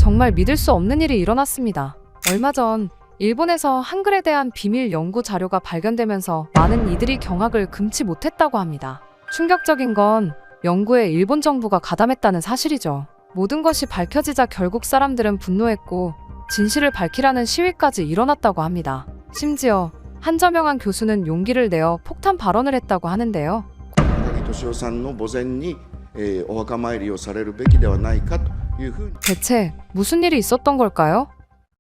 정말 믿을 수 없는 일이 일어났습니다. 얼마 전 일본에서 한글에 대한 비밀 연구 자료가 발견되면서 많은 이들이 경악을 금치 못했다고 합니다. 충격적인 건 연구에 일본 정부가 가담했다는 사실이죠. 모든 것이 밝혀지자 결국 사람들은 분노했고 진실을 밝히라는 시위까지 일어났다고 합니다. 심지어 한저명한 교수는 용기를 내어 폭탄 발언을 했다고 하는데요. 高木俊夫さんの墓前にお別れるべきではないかというふうに 대체 무슨 일이 있었던 걸까요?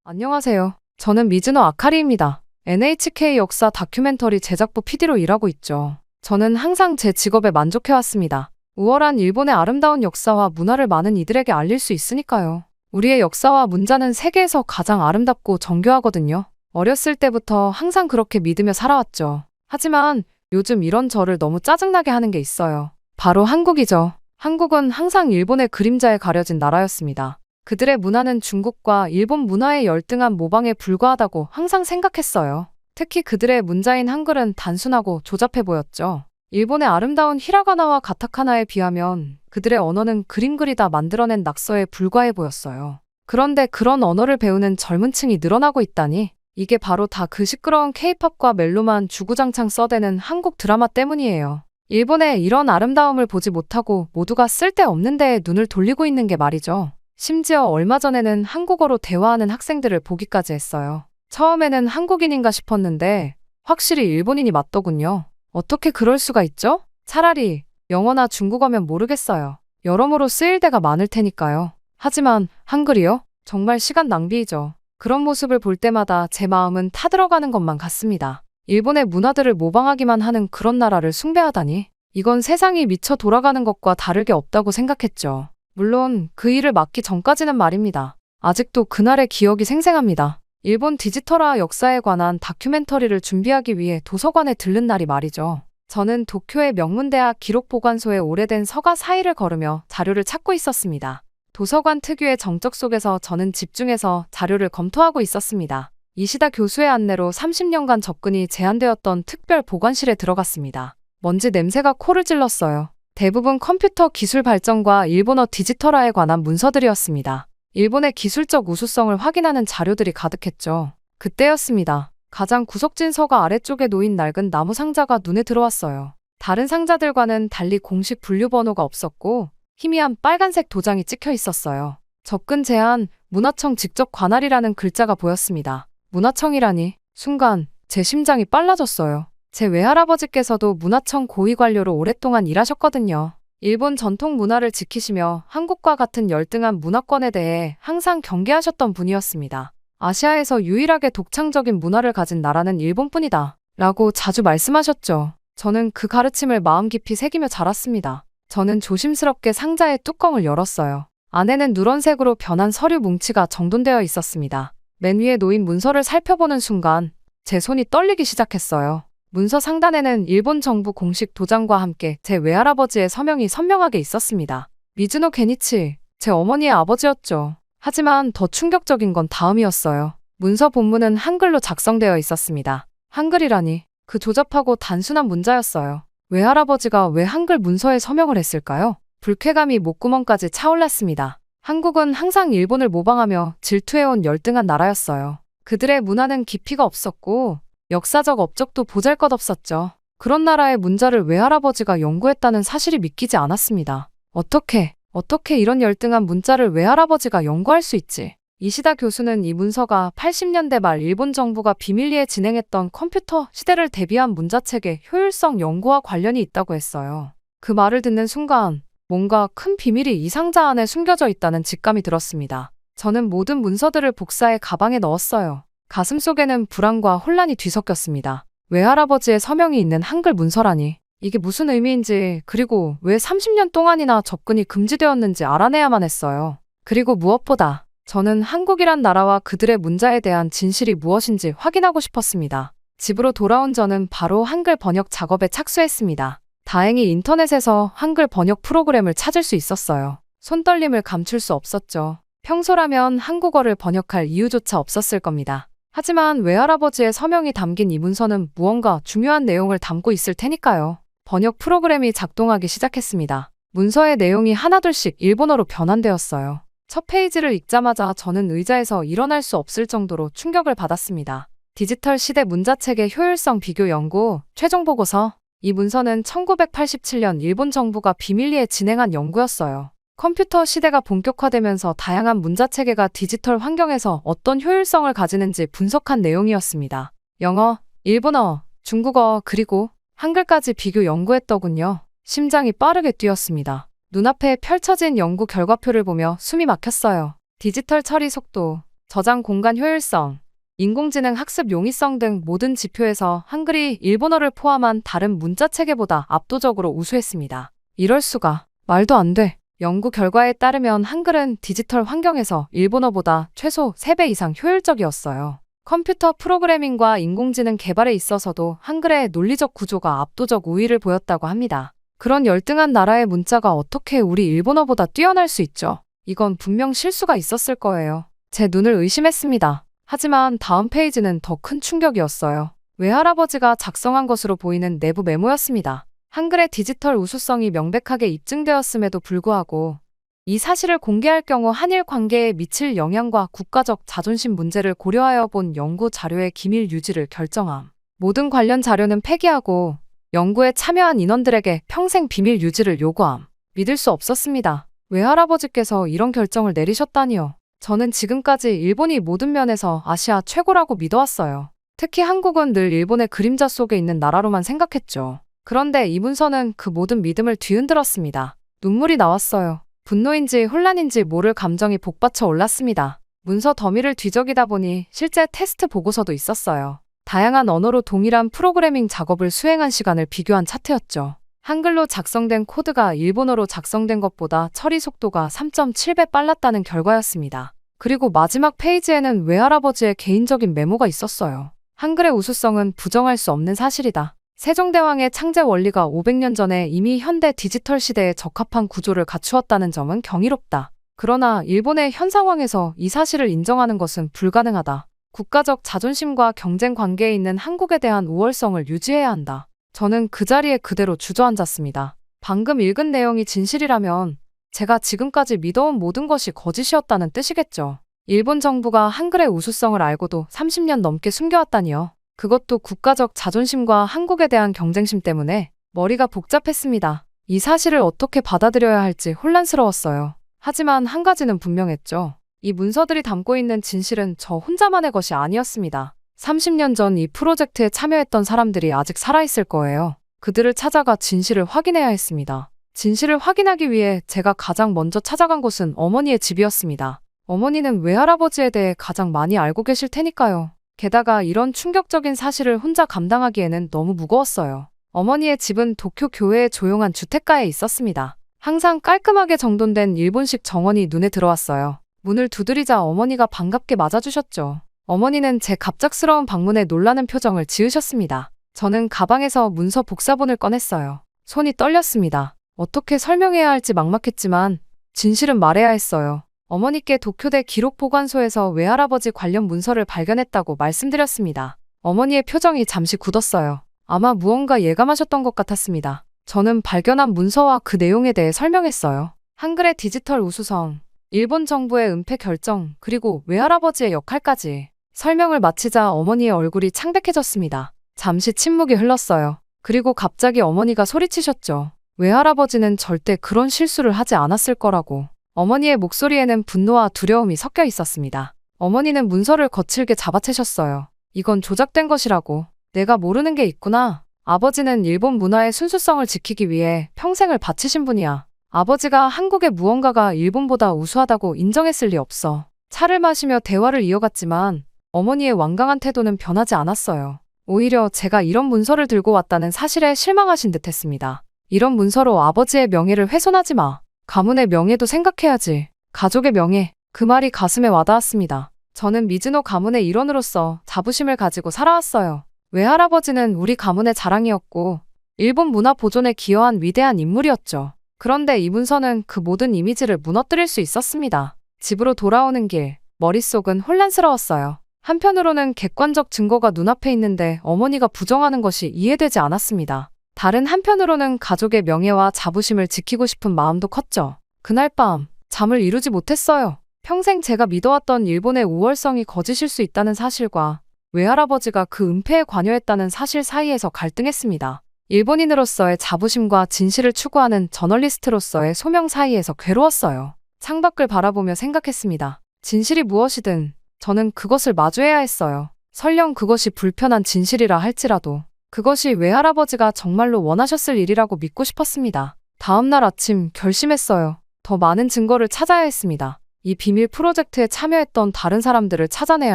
안녕하세요. 저는 미즈노 아카리입니다. NHK 역사 다큐멘터리 제작부 PD로 일하고 있죠. 저는 항상 제 직업에 만족해왔습니다. 우월한 일본의 아름다운 역사와 문화를 많은 이들에게 알릴 수 있으니까요. 우리의 역사와 문자는 세계에서 가장 아름답고 정교하거든요. 어렸을 때부터 항상 그렇게 믿으며 살아왔죠. 하지만 요즘 이런 저를 너무 짜증나게 하는 게 있어요. 바로 한국이죠. 한국은 항상 일본의 그림자에 가려진 나라였습니다. 그들의 문화는 중국과 일본 문화의 열등한 모방에 불과하다고 항상 생각했어요. 특히 그들의 문자인 한글은 단순하고 조잡해 보였죠. 일본의 아름다운 히라가나와 가타카나에 비하면 그들의 언어는 그림 그리다 만들어낸 낙서에 불과해 보였어요. 그런데 그런 언어를 배우는 젊은 층이 늘어나고 있다니 이게 바로 다 그 시끄러운 케이팝과 멜로만 주구장창 써대는 한국 드라마 때문이에요. 일본의 이런 아름다움을 보지 못하고 모두가 쓸데없는 데에 눈을 돌리고 있는 게 말이죠. 심지어 얼마 전에는 한국어로 대화하는 학생들을 보기까지 했어요. 처음에는 한국인인가 싶었는데 확실히 일본인이 맞더군요. 어떻게 그럴 수가 있죠? 차라리 영어나 중국어면 모르겠어요. 여러모로 쓰일 데가 많을 테니까요. 하지만 한글이요? 정말 시간 낭비이죠. 그런 모습을 볼 때마다 제 마음은 타들어가는 것만 같습니다. 일본의 문화들을 모방하기만 하는 그런 나라를 숭배하다니. 이건 세상이 미쳐 돌아가는 것과 다를 게 없다고 생각했죠. 물론 그 일을 막기 전까지는 말입니다. 아직도 그날의 기억이 생생합니다. 일본 디지털화 역사에 관한 다큐멘터리를 준비하기 위해 도서관에 들른 날이 말이죠. 저는 도쿄의 명문대학 기록보관소의 오래된 서가 사이를 걸으며 자료를 찾고 있었습니다. 도서관 특유의 정적 속에서 저는 집중해서 자료를 검토하고 있었습니다. 이시다 교수의 안내로 30년간 접근이 제한되었던 특별 보관실에 들어갔습니다. 먼지 냄새가 코를 찔렀어요. 대부분 컴퓨터 기술 발전과 일본어 디지털화에 관한 문서들이었습니다. 일본의 기술적 우수성을 확인하는 자료들이 가득했죠. 그때였습니다. 가장 구석진 서가 아래쪽에 놓인 낡은 나무 상자가 눈에 들어왔어요. 다른 상자들과는 달리 공식 분류 번호가 없었고 희미한 빨간색 도장이 찍혀 있었어요. 접근 제한, 문화청 직접 관할이라는 글자가 보였습니다. 문화청이라니. 순간 제 심장이 빨라졌어요. 제 외할아버지께서도 문화청 고위 관료로 오랫동안 일하셨거든요. 일본 전통 문화를 지키시며 한국과 같은 열등한 문화권에 대해 항상 경계하셨던 분이었습니다. 아시아에서 유일하게 독창적인 문화를 가진 나라는 일본뿐이다 라고 자주 말씀하셨죠. 저는 그 가르침을 마음 깊이 새기며 자랐습니다. 저는 조심스럽게 상자의 뚜껑을 열었어요. 안에는 누런색으로 변한 서류 뭉치가 정돈되어 있었습니다. 맨 위에 놓인 문서를 살펴보는 순간 제 손이 떨리기 시작했어요. 문서 상단에는 일본 정부 공식 도장과 함께 제 외할아버지의 서명이 선명하게 있었습니다. 미즈노 게니치, 제 어머니의 아버지였죠. 하지만 더 충격적인 건 다음이었어요. 문서 본문은 한글로 작성되어 있었습니다. 한글이라니, 그 조잡하고 단순한 문자였어요. 외할아버지가 왜 한글 문서에 서명을 했을까요? 불쾌감이 목구멍까지 차올랐습니다. 한국은 항상 일본을 모방하며 질투해온 열등한 나라였어요. 그들의 문화는 깊이가 없었고 역사적 업적도 보잘것없었죠. 그런 나라의 문자를 외할아버지가 연구했다는 사실이 믿기지 않았습니다. 어떻게 이런 열등한 문자를 외할아버지가 연구할 수 있지? 이시다 교수는 이 문서가 80년대 말 일본 정부가 비밀리에 진행했던 컴퓨터 시대를 대비한 문자책의 효율성 연구와 관련이 있다고 했어요. 그 말을 듣는 순간 뭔가 큰 비밀이 이 상자 안에 숨겨져 있다는 직감이 들었습니다. 저는 모든 문서들을 복사해 가방에 넣었어요. 가슴속에는 불안과 혼란이 뒤섞였습니다. 외할아버지의 서명이 있는 한글 문서라니. 이게 무슨 의미인지, 그리고 왜 30년 동안이나 접근이 금지되었는지 알아내야만 했어요. 그리고 무엇보다 저는 한국이란 나라와 그들의 문자에 대한 진실이 무엇인지 확인하고 싶었습니다. 집으로 돌아온 저는 바로 한글 번역 작업에 착수했습니다. 다행히 인터넷에서 한글 번역 프로그램을 찾을 수 있었어요. 손떨림을 감출 수 없었죠. 평소라면 한국어를 번역할 이유조차 없었을 겁니다. 하지만 외할아버지의 서명이 담긴 이 문서는 무언가 중요한 내용을 담고 있을 테니까요. 번역 프로그램이 작동하기 시작했습니다. 문서의 내용이 하나둘씩 일본어로 변환되었어요. 첫 페이지를 읽자마자 저는 의자에서 일어날 수 없을 정도로 충격을 받았습니다. 디지털 시대 문자체계 효율성 비교 연구 최종 보고서. 이 문서는 1987년 일본 정부가 비밀리에 진행한 연구였어요. 컴퓨터 시대가 본격화되면서 다양한 문자체계가 디지털 환경에서 어떤 효율성을 가지는지 분석한 내용이었습니다. 영어, 일본어, 중국어, 그리고 한글까지 비교 연구했더군요. 심장이 빠르게 뛰었습니다. 눈앞에 펼쳐진 연구 결과표를 보며 숨이 막혔어요. 디지털 처리 속도, 저장 공간 효율성, 인공지능 학습 용이성 등 모든 지표에서 한글이 일본어를 포함한 다른 문자체계보다 압도적으로 우수했습니다. 이럴 수가. 말도 안 돼. 연구 결과에 따르면 한글은 디지털 환경에서 일본어보다 최소 3배 이상 효율적이었어요. 컴퓨터 프로그래밍과 인공지능 개발에 있어서도 한글의 논리적 구조가 압도적 우위를 보였다고 합니다. 그런 열등한 나라의 문자가 어떻게 우리 일본어보다 뛰어날 수 있죠? 이건 분명 실수가 있었을 거예요. 제 눈을 의심했습니다. 하지만 다음 페이지는 더 큰 충격이었어요. 외할아버지가 작성한 것으로 보이는 내부 메모였습니다. 한글의 디지털 우수성이 명백하게 입증되었음에도 불구하고 이 사실을 공개할 경우 한일 관계에 미칠 영향과 국가적 자존심 문제를 고려하여 본 연구 자료의 기밀 유지를 결정함. 모든 관련 자료는 폐기하고 연구에 참여한 인원들에게 평생 비밀 유지를 요구함. 믿을 수 없었습니다. 외할아버지께서 이런 결정을 내리셨다니요. 저는 지금까지 일본이 모든 면에서 아시아 최고라고 믿어왔어요. 특히 한국은 늘 일본의 그림자 속에 있는 나라로만 생각했죠. 그런데 이 문서는 그 모든 믿음을 뒤흔들었습니다. 눈물이 나왔어요. 분노인지 혼란인지 모를 감정이 복받쳐 올랐습니다. 문서 더미를 뒤적이다 보니 실제 테스트 보고서도 있었어요. 다양한 언어로 동일한 프로그래밍 작업을 수행한 시간을 비교한 차트였죠. 한글로 작성된 코드가 일본어로 작성된 것보다 처리 속도가 3.7배 빨랐다는 결과였습니다. 그리고 마지막 페이지에는 외할아버지의 개인적인 메모가 있었어요. 한글의 우수성은 부정할 수 없는 사실이다. 세종대왕의 창제 원리가 500년 전에 이미 현대 디지털 시대에 적합한 구조를 갖추었다는 점은 경이롭다. 그러나 일본의 현 상황에서 이 사실을 인정하는 것은 불가능하다. 국가적 자존심과 경쟁 관계에 있는 한국에 대한 우월성을 유지해야 한다. 저는 그 자리에 그대로 주저앉았습니다. 방금 읽은 내용이 진실이라면 제가 지금까지 믿어온 모든 것이 거짓이었다는 뜻이겠죠. 일본 정부가 한글의 우수성을 알고도 30년 넘게 숨겨왔다니요. 그것도 국가적 자존심과 한국에 대한 경쟁심 때문에 머리가 복잡했습니다. 이 사실을 어떻게 받아들여야 할지 혼란스러웠어요. 하지만 한 가지는 분명했죠. 이 문서들이 담고 있는 진실은 저 혼자만의 것이 아니었습니다. 30년 전 이 프로젝트에 참여했던 사람들이 아직 살아있을 거예요. 그들을 찾아가 진실을 확인해야 했습니다. 진실을 확인하기 위해 제가 가장 먼저 찾아간 곳은 어머니의 집이었습니다. 어머니는 외할아버지에 대해 가장 많이 알고 계실 테니까요. 게다가 이런 충격적인 사실을 혼자 감당하기에는 너무 무거웠어요. 어머니의 집은 도쿄 교외의 조용한 주택가에 있었습니다. 항상 깔끔하게 정돈된 일본식 정원이 눈에 들어왔어요. 문을 두드리자 어머니가 반갑게 맞아주셨죠. 어머니는 제 갑작스러운 방문에 놀라는 표정을 지으셨습니다. 저는 가방에서 문서 복사본을 꺼냈어요. 손이 떨렸습니다. 어떻게 설명해야 할지 막막했지만 진실은 말해야 했어요. 어머니께 도쿄대 기록보관소에서 외할아버지 관련 문서를 발견했다고 말씀드렸습니다. 어머니의 표정이 잠시 굳었어요. 아마 무언가 예감하셨던 것 같았습니다. 저는 발견한 문서와 그 내용에 대해 설명했어요. 한글의 디지털 우수성, 일본 정부의 은폐 결정, 그리고 외할아버지의 역할까지. 설명을 마치자 어머니의 얼굴이 창백해졌습니다. 잠시 침묵이 흘렀어요. 그리고 갑자기 어머니가 소리치셨죠. 외할아버지는 절대 그런 실수를 하지 않았을 거라고. 어머니의 목소리에는 분노와 두려움이 섞여 있었습니다. 어머니는 문서를 거칠게 잡아채셨어요. 이건 조작된 것이라고. 내가 모르는 게 있구나. 아버지는 일본 문화의 순수성을 지키기 위해 평생을 바치신 분이야. 아버지가 한국의 무언가가 일본보다 우수하다고 인정했을 리 없어. 차를 마시며 대화를 이어갔지만 어머니의 완강한 태도는 변하지 않았어요. 오히려 제가 이런 문서를 들고 왔다는 사실에 실망하신 듯 했습니다. 이런 문서로 아버지의 명예를 훼손하지 마. 가문의 명예도 생각해야지. 가족의 명예. 그 말이 가슴에 와닿았습니다. 저는 미즈노 가문의 일원으로서 자부심을 가지고 살아왔어요. 외할아버지는 우리 가문의 자랑이었고 일본 문화 보존에 기여한 위대한 인물이었죠. 그런데 이 문서는 그 모든 이미지를 무너뜨릴 수 있었습니다. 집으로 돌아오는 길, 머릿속은 혼란스러웠어요. 한편으로는 객관적 증거가 눈앞에 있는데 어머니가 부정하는 것이 이해되지 않았습니다. 다른 한편으로는 가족의 명예와 자부심을 지키고 싶은 마음도 컸죠. 그날 밤 잠을 이루지 못했어요. 평생 제가 믿어왔던 일본의 우월성이 거짓일 수 있다는 사실과 외할아버지가 그 은폐에 관여했다는 사실 사이에서 갈등했습니다. 일본인으로서의 자부심과 진실을 추구하는 저널리스트로서의 소명 사이에서 괴로웠어요. 창밖을 바라보며 생각했습니다. 진실이 무엇이든 저는 그것을 마주해야 했어요. 설령 그것이 불편한 진실이라 할지라도 그것이 외할아버지가 정말로 원하셨을 일이라고 믿고 싶었습니다. 다음 날 아침 결심했어요. 더 많은 증거를 찾아야 했습니다. 이 비밀 프로젝트에 참여했던 다른 사람들을 찾아내야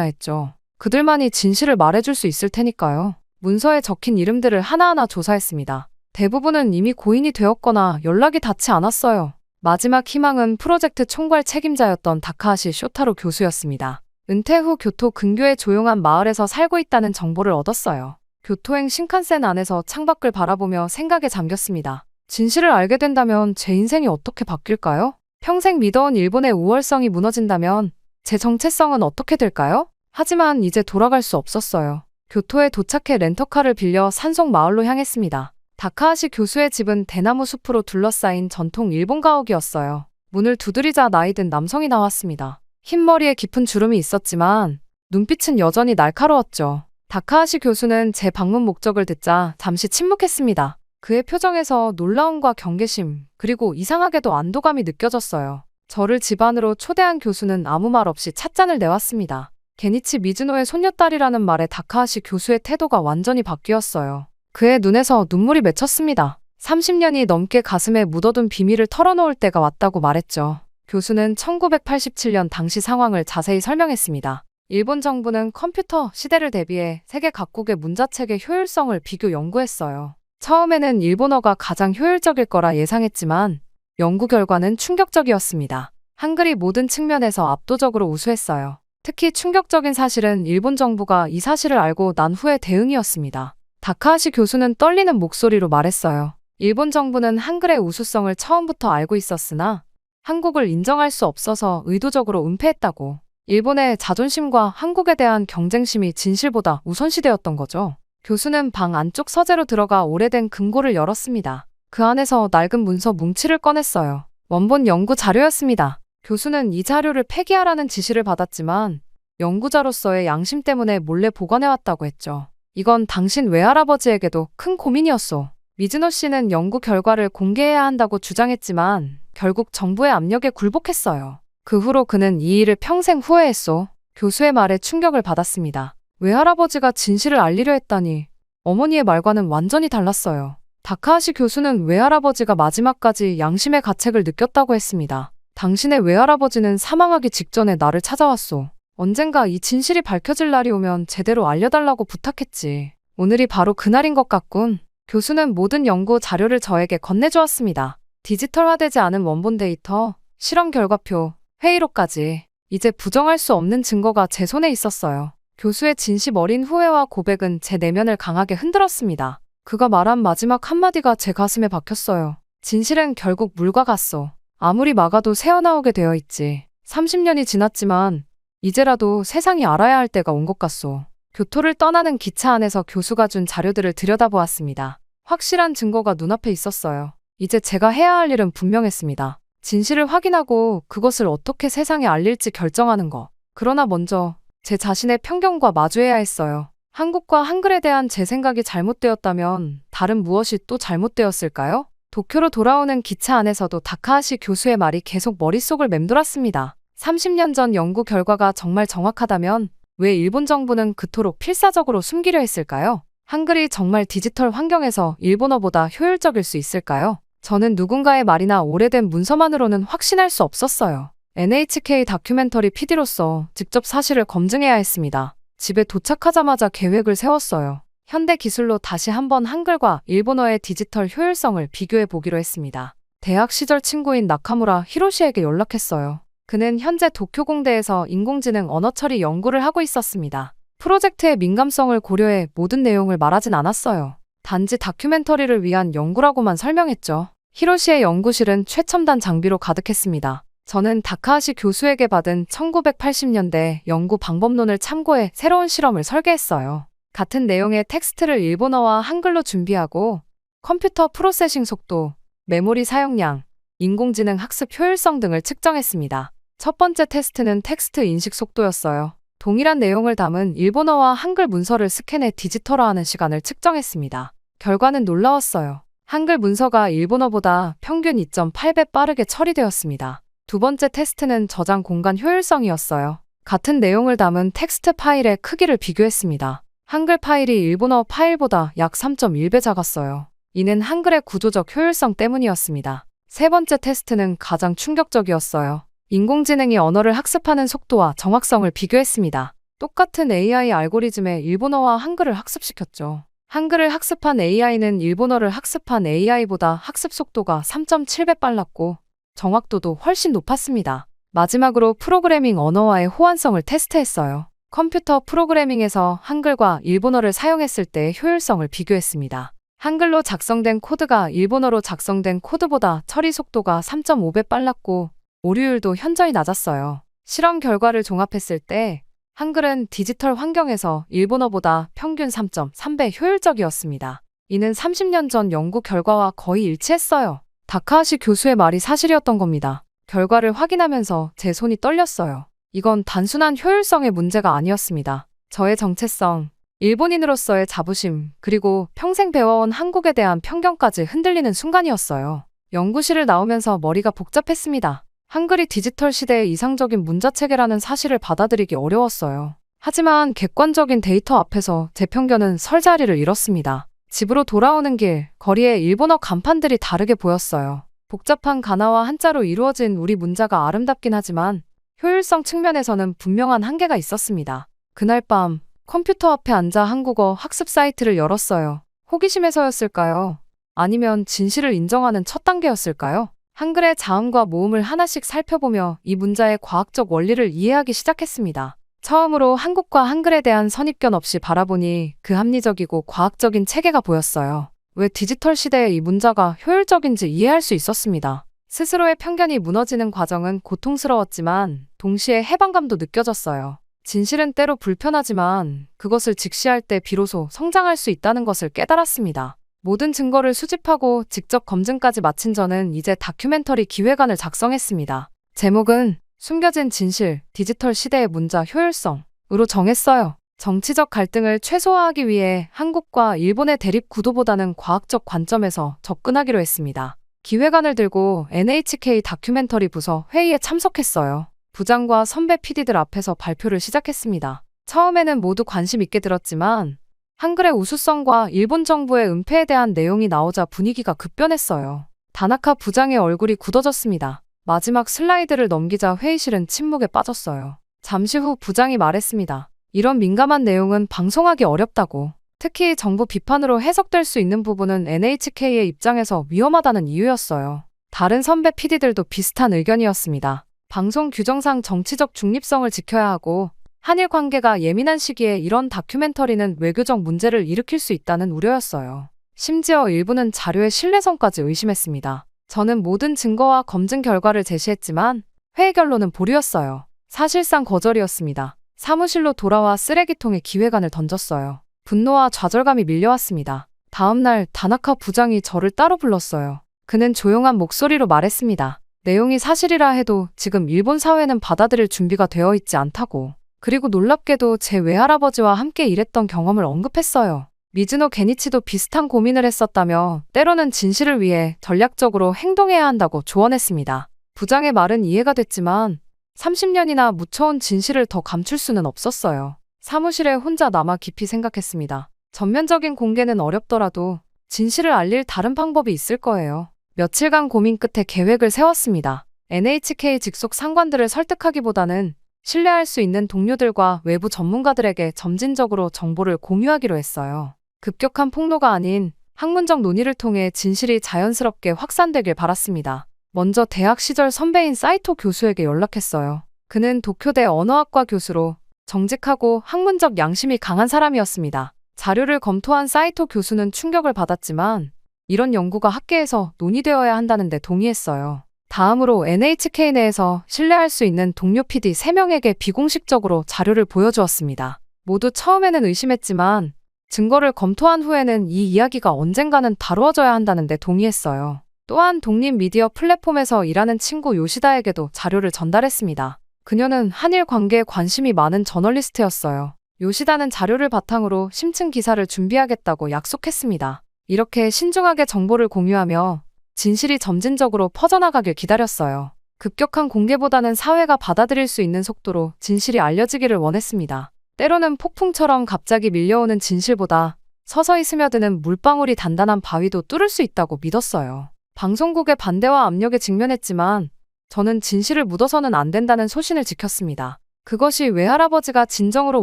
했죠. 그들만이 진실을 말해줄 수 있을 테니까요. 문서에 적힌 이름들을 하나하나 조사했습니다. 대부분은 이미 고인이 되었거나 연락이 닿지 않았어요. 마지막 희망은 프로젝트 총괄 책임자였던 다카하시 쇼타로 교수였습니다. 은퇴 후 교토 근교의 조용한 마을에서 살고 있다는 정보를 얻었어요. 교토행 신칸센 안에서 창밖을 바라보며 생각에 잠겼습니다. 진실을 알게 된다면 제 인생이 어떻게 바뀔까요? 평생 믿어온 일본의 우월성이 무너진다면 제 정체성은 어떻게 될까요? 하지만 이제 돌아갈 수 없었어요. 교토에 도착해 렌터카를 빌려 산속 마을로 향했습니다. 다카하시 교수의 집은 대나무 숲으로 둘러싸인 전통 일본 가옥이었어요. 문을 두드리자 나이든 남성이 나왔습니다. 흰 머리에 깊은 주름이 있었지만 눈빛은 여전히 날카로웠죠. 다카하시 교수는 제 방문 목적을 듣자 잠시 침묵했습니다. 그의 표정에서 놀라움과 경계심, 그리고 이상하게도 안도감이 느껴졌어요. 저를 집 안으로 초대한 교수는 아무 말 없이 찻잔을 내왔습니다. 게니치 미즈노의 손녀딸이라는 말에 다카하시 교수의 태도가 완전히 바뀌었어요. 그의 눈에서 눈물이 맺혔습니다. 30년이 넘게 가슴에 묻어둔 비밀을 털어놓을 때가 왔다고 말했죠. 교수는 1987년 당시 상황을 자세히 설명했습니다. 일본 정부는 컴퓨터 시대를 대비해 세계 각국의 문자책의 효율성을 비교 연구했어요. 처음에는 일본어가 가장 효율적일 거라 예상했지만 연구 결과는 충격적이었습니다. 한글이 모든 측면에서 압도적으로 우수했어요. 특히 충격적인 사실은 일본 정부가 이 사실을 알고 난 후의 대응이었습니다. 다카하시 교수는 떨리는 목소리로 말했어요. 일본 정부는 한글의 우수성을 처음부터 알고 있었으나 한국을 인정할 수 없어서 의도적으로 은폐했다고. 일본의 자존심과 한국에 대한 경쟁심이 진실보다 우선시되었던 거죠. 교수는 방 안쪽 서재로 들어가 오래된 금고를 열었습니다. 그 안에서 낡은 문서 뭉치를 꺼냈어요. 원본 연구 자료였습니다. 교수는 이 자료를 폐기하라는 지시를 받았지만 연구자로서의 양심 때문에 몰래 보관해왔다고 했죠. 이건 당신 외할아버지에게도 큰 고민이었소. 미즈노 씨는 연구 결과를 공개해야 한다고 주장했지만 결국 정부의 압력에 굴복했어요. 그 후로 그는 이 일을 평생 후회했소. 교수의 말에 충격을 받았습니다. 외할아버지가 진실을 알리려 했다니 어머니의 말과는 완전히 달랐어요. 다카하시 교수는 외할아버지가 마지막까지 양심의 가책을 느꼈다고 했습니다. 당신의 외할아버지는 사망하기 직전에 나를 찾아왔소. 언젠가 이 진실이 밝혀질 날이 오면 제대로 알려달라고 부탁했지. 오늘이 바로 그날인 것 같군. 교수는 모든 연구 자료를 저에게 건네주었습니다. 디지털화되지 않은 원본 데이터, 실험 결과표, 회의록까지. 이제 부정할 수 없는 증거가 제 손에 있었어요. 교수의 진심 어린 후회와 고백은 제 내면을 강하게 흔들었습니다. 그가 말한 마지막 한마디가 제 가슴에 박혔어요. 진실은 결국 물과 같소. 아무리 막아도 새어나오게 되어 있지. 30년이 지났지만 이제라도 세상이 알아야 할 때가 온 것 같소. 교토를 떠나는 기차 안에서 교수가 준 자료들을 들여다보았습니다. 확실한 증거가 눈앞에 있었어요. 이제 제가 해야 할 일은 분명했습니다. 진실을 확인하고 그것을 어떻게 세상에 알릴지 결정하는 것. 그러나 먼저 제 자신의 편견과 마주해야 했어요. 한국과 한글에 대한 제 생각이 잘못되었다면 다른 무엇이 또 잘못되었을까요? 도쿄로 돌아오는 기차 안에서도 다카하시 교수의 말이 계속 머릿속을 맴돌았습니다. 30년 전 연구 결과가 정말 정확하다면 왜 일본 정부는 그토록 필사적으로 숨기려 했을까요? 한글이 정말 디지털 환경에서 일본어보다 효율적일 수 있을까요? 저는 누군가의 말이나 오래된 문서만으로는 확신할 수 없었어요. NHK 다큐멘터리 PD로서 직접 사실을 검증해야 했습니다. 집에 도착하자마자 계획을 세웠어요. 현대 기술로 다시 한번 한글과 일본어의 디지털 효율성을 비교해 보기로 했습니다. 대학 시절 친구인 나카무라 히로시에게 연락했어요. 그는 현재 도쿄공대에서 인공지능 언어 처리 연구를 하고 있었습니다. 프로젝트의 민감성을 고려해 모든 내용을 말하진 않았어요. 단지 다큐멘터리를 위한 연구라고만 설명했죠. 히로시의 연구실은 최첨단 장비로 가득했습니다. 저는 다카하시 교수에게 받은 1980년대 연구 방법론을 참고해 새로운 실험을 설계했어요. 같은 내용의 텍스트를 일본어와 한글로 준비하고 컴퓨터 프로세싱 속도, 메모리 사용량, 인공지능 학습 효율성 등을 측정했습니다. 첫 번째 테스트는 텍스트 인식 속도였어요. 동일한 내용을 담은 일본어와 한글 문서를 스캔해 디지털화하는 시간을 측정했습니다. 결과는 놀라웠어요. 한글 문서가 일본어보다 평균 2.8배 빠르게 처리되었습니다. 두 번째 테스트는 저장 공간 효율성이었어요. 같은 내용을 담은 텍스트 파일의 크기를 비교했습니다. 한글 파일이 일본어 파일보다 약 3.1배 작았어요. 이는 한글의 구조적 효율성 때문이었습니다. 세 번째 테스트는 가장 충격적이었어요. 인공지능이 언어를 학습하는 속도와 정확성을 비교했습니다. 똑같은 AI 알고리즘에 일본어와 한글을 학습시켰죠. 한글을 학습한 AI는 일본어를 학습한 AI보다 학습 속도가 3.7배 빨랐고 정확도도 훨씬 높았습니다. 마지막으로 프로그래밍 언어와의 호환성을 테스트했어요. 컴퓨터 프로그래밍에서 한글과 일본어를 사용했을 때의 효율성을 비교했습니다. 한글로 작성된 코드가 일본어로 작성된 코드보다 처리 속도가 3.5배 빨랐고 오류율도 현저히 낮았어요. 실험 결과를 종합했을 때 한글은 디지털 환경에서 일본어보다 평균 3.3배 효율적이었습니다. 이는 30년 전 연구 결과와 거의 일치했어요. 다카하시 교수의 말이 사실이었던 겁니다. 결과를 확인하면서 제 손이 떨렸어요. 이건 단순한 효율성의 문제가 아니었습니다. 저의 정체성, 일본인으로서의 자부심, 그리고 평생 배워온 한국에 대한 편견까지 흔들리는 순간이었어요. 연구실을 나오면서 머리가 복잡했습니다. 한글이 디지털 시대의 이상적인 문자체계라는 사실을 받아들이기 어려웠어요. 하지만 객관적인 데이터 앞에서 제 편견은 설 자리를 잃었습니다. 집으로 돌아오는 길, 거리에 일본어 간판들이 다르게 보였어요. 복잡한 가나와 한자로 이루어진 우리 문자가 아름답긴 하지만 효율성 측면에서는 분명한 한계가 있었습니다. 그날 밤 컴퓨터 앞에 앉아 한국어 학습 사이트를 열었어요. 호기심에서였을까요? 아니면 진실을 인정하는 첫 단계였을까요? 한글의 자음과 모음을 하나씩 살펴보며 이 문자의 과학적 원리를 이해하기 시작했습니다. 처음으로 한국과 한글에 대한 선입견 없이 바라보니 그 합리적이고 과학적인 체계가 보였어요. 왜 디지털 시대에 이 문자가 효율적인지 이해할 수 있었습니다. 스스로의 편견이 무너지는 과정은 고통스러웠지만 동시에 해방감도 느껴졌어요. 진실은 때로 불편하지만 그것을 직시할 때 비로소 성장할 수 있다는 것을 깨달았습니다. 모든 증거를 수집하고 직접 검증까지 마친 저는 이제 다큐멘터리 기획안을 작성했습니다. 제목은 숨겨진 진실, 디지털 시대의 문자 효율성으로 정했어요. 정치적 갈등을 최소화하기 위해 한국과 일본의 대립 구도보다는 과학적 관점에서 접근하기로 했습니다. 기획안을 들고 NHK 다큐멘터리 부서 회의에 참석했어요. 부장과 선배 PD들 앞에서 발표를 시작했습니다. 처음에는 모두 관심 있게 들었지만 한글의 우수성과 일본 정부의 은폐에 대한 내용이 나오자 분위기가 급변했어요. 다나카 부장의 얼굴이 굳어졌습니다. 마지막 슬라이드를 넘기자 회의실은 침묵에 빠졌어요. 잠시 후 부장이 말했습니다. 이런 민감한 내용은 방송하기 어렵다고. 특히 정부 비판으로 해석될 수 있는 부분은 NHK의 입장에서 위험하다는 이유였어요. 다른 선배 PD들도 비슷한 의견이었습니다. 방송 규정상 정치적 중립성을 지켜야 하고 한일 관계가 예민한 시기에 이런 다큐멘터리는 외교적 문제를 일으킬 수 있다는 우려였어요. 심지어 일부는 자료의 신뢰성까지 의심했습니다. 저는 모든 증거와 검증 결과를 제시했지만 회의 결론은 보류였어요. 사실상 거절이었습니다. 사무실로 돌아와 쓰레기통에 기획안을 던졌어요. 분노와 좌절감이 밀려왔습니다. 다음 날 다나카 부장이 저를 따로 불렀어요. 그는 조용한 목소리로 말했습니다. 내용이 사실이라 해도 지금 일본 사회는 받아들일 준비가 되어 있지 않다고. 그리고 놀랍게도 제 외할아버지와 함께 일했던 경험을 언급했어요. 미즈노 게니치도 비슷한 고민을 했었다며 때로는 진실을 위해 전략적으로 행동해야 한다고 조언했습니다. 부장의 말은 이해가 됐지만 30년이나 묻혀온 진실을 더 감출 수는 없었어요. 사무실에 혼자 남아 깊이 생각했습니다. 전면적인 공개는 어렵더라도 진실을 알릴 다른 방법이 있을 거예요. 며칠간 고민 끝에 계획을 세웠습니다. NHK 직속 상관들을 설득하기보다는 신뢰할 수 있는 동료들과 외부 전문가들에게 점진적으로 정보를 공유하기로 했어요. 급격한 폭로가 아닌 학문적 논의를 통해 진실이 자연스럽게 확산되길 바랐습니다. 먼저 대학 시절 선배인 사이토 교수에게 연락했어요. 그는 도쿄대 언어학과 교수로 정직하고 학문적 양심이 강한 사람이었습니다. 자료를 검토한 사이토 교수는 충격을 받았지만 이런 연구가 학계에서 논의되어야 한다는 데 동의했어요. 다음으로 NHK 내에서 신뢰할 수 있는 동료 PD 3명에게 비공식적으로 자료를 보여주었습니다. 모두 처음에는 의심했지만 증거를 검토한 후에는 이 이야기가 언젠가는 다루어져야 한다는 데 동의했어요. 또한 독립 미디어 플랫폼에서 일하는 친구 요시다에게도 자료를 전달했습니다. 그녀는 한일 관계에 관심이 많은 저널리스트였어요. 요시다는 자료를 바탕으로 심층 기사를 준비하겠다고 약속했습니다. 이렇게 신중하게 정보를 공유하며 진실이 점진적으로 퍼져나가길 기다렸어요. 급격한 공개보다는 사회가 받아들일 수 있는 속도로 진실이 알려지기를 원했습니다. 때로는 폭풍처럼 갑자기 밀려오는 진실보다 서서히 스며드는 물방울이 단단한 바위도 뚫을 수 있다고 믿었어요. 방송국의 반대와 압력에 직면했지만 저는 진실을 묻어서는 안 된다는 소신을 지켰습니다. 그것이 외할아버지가 진정으로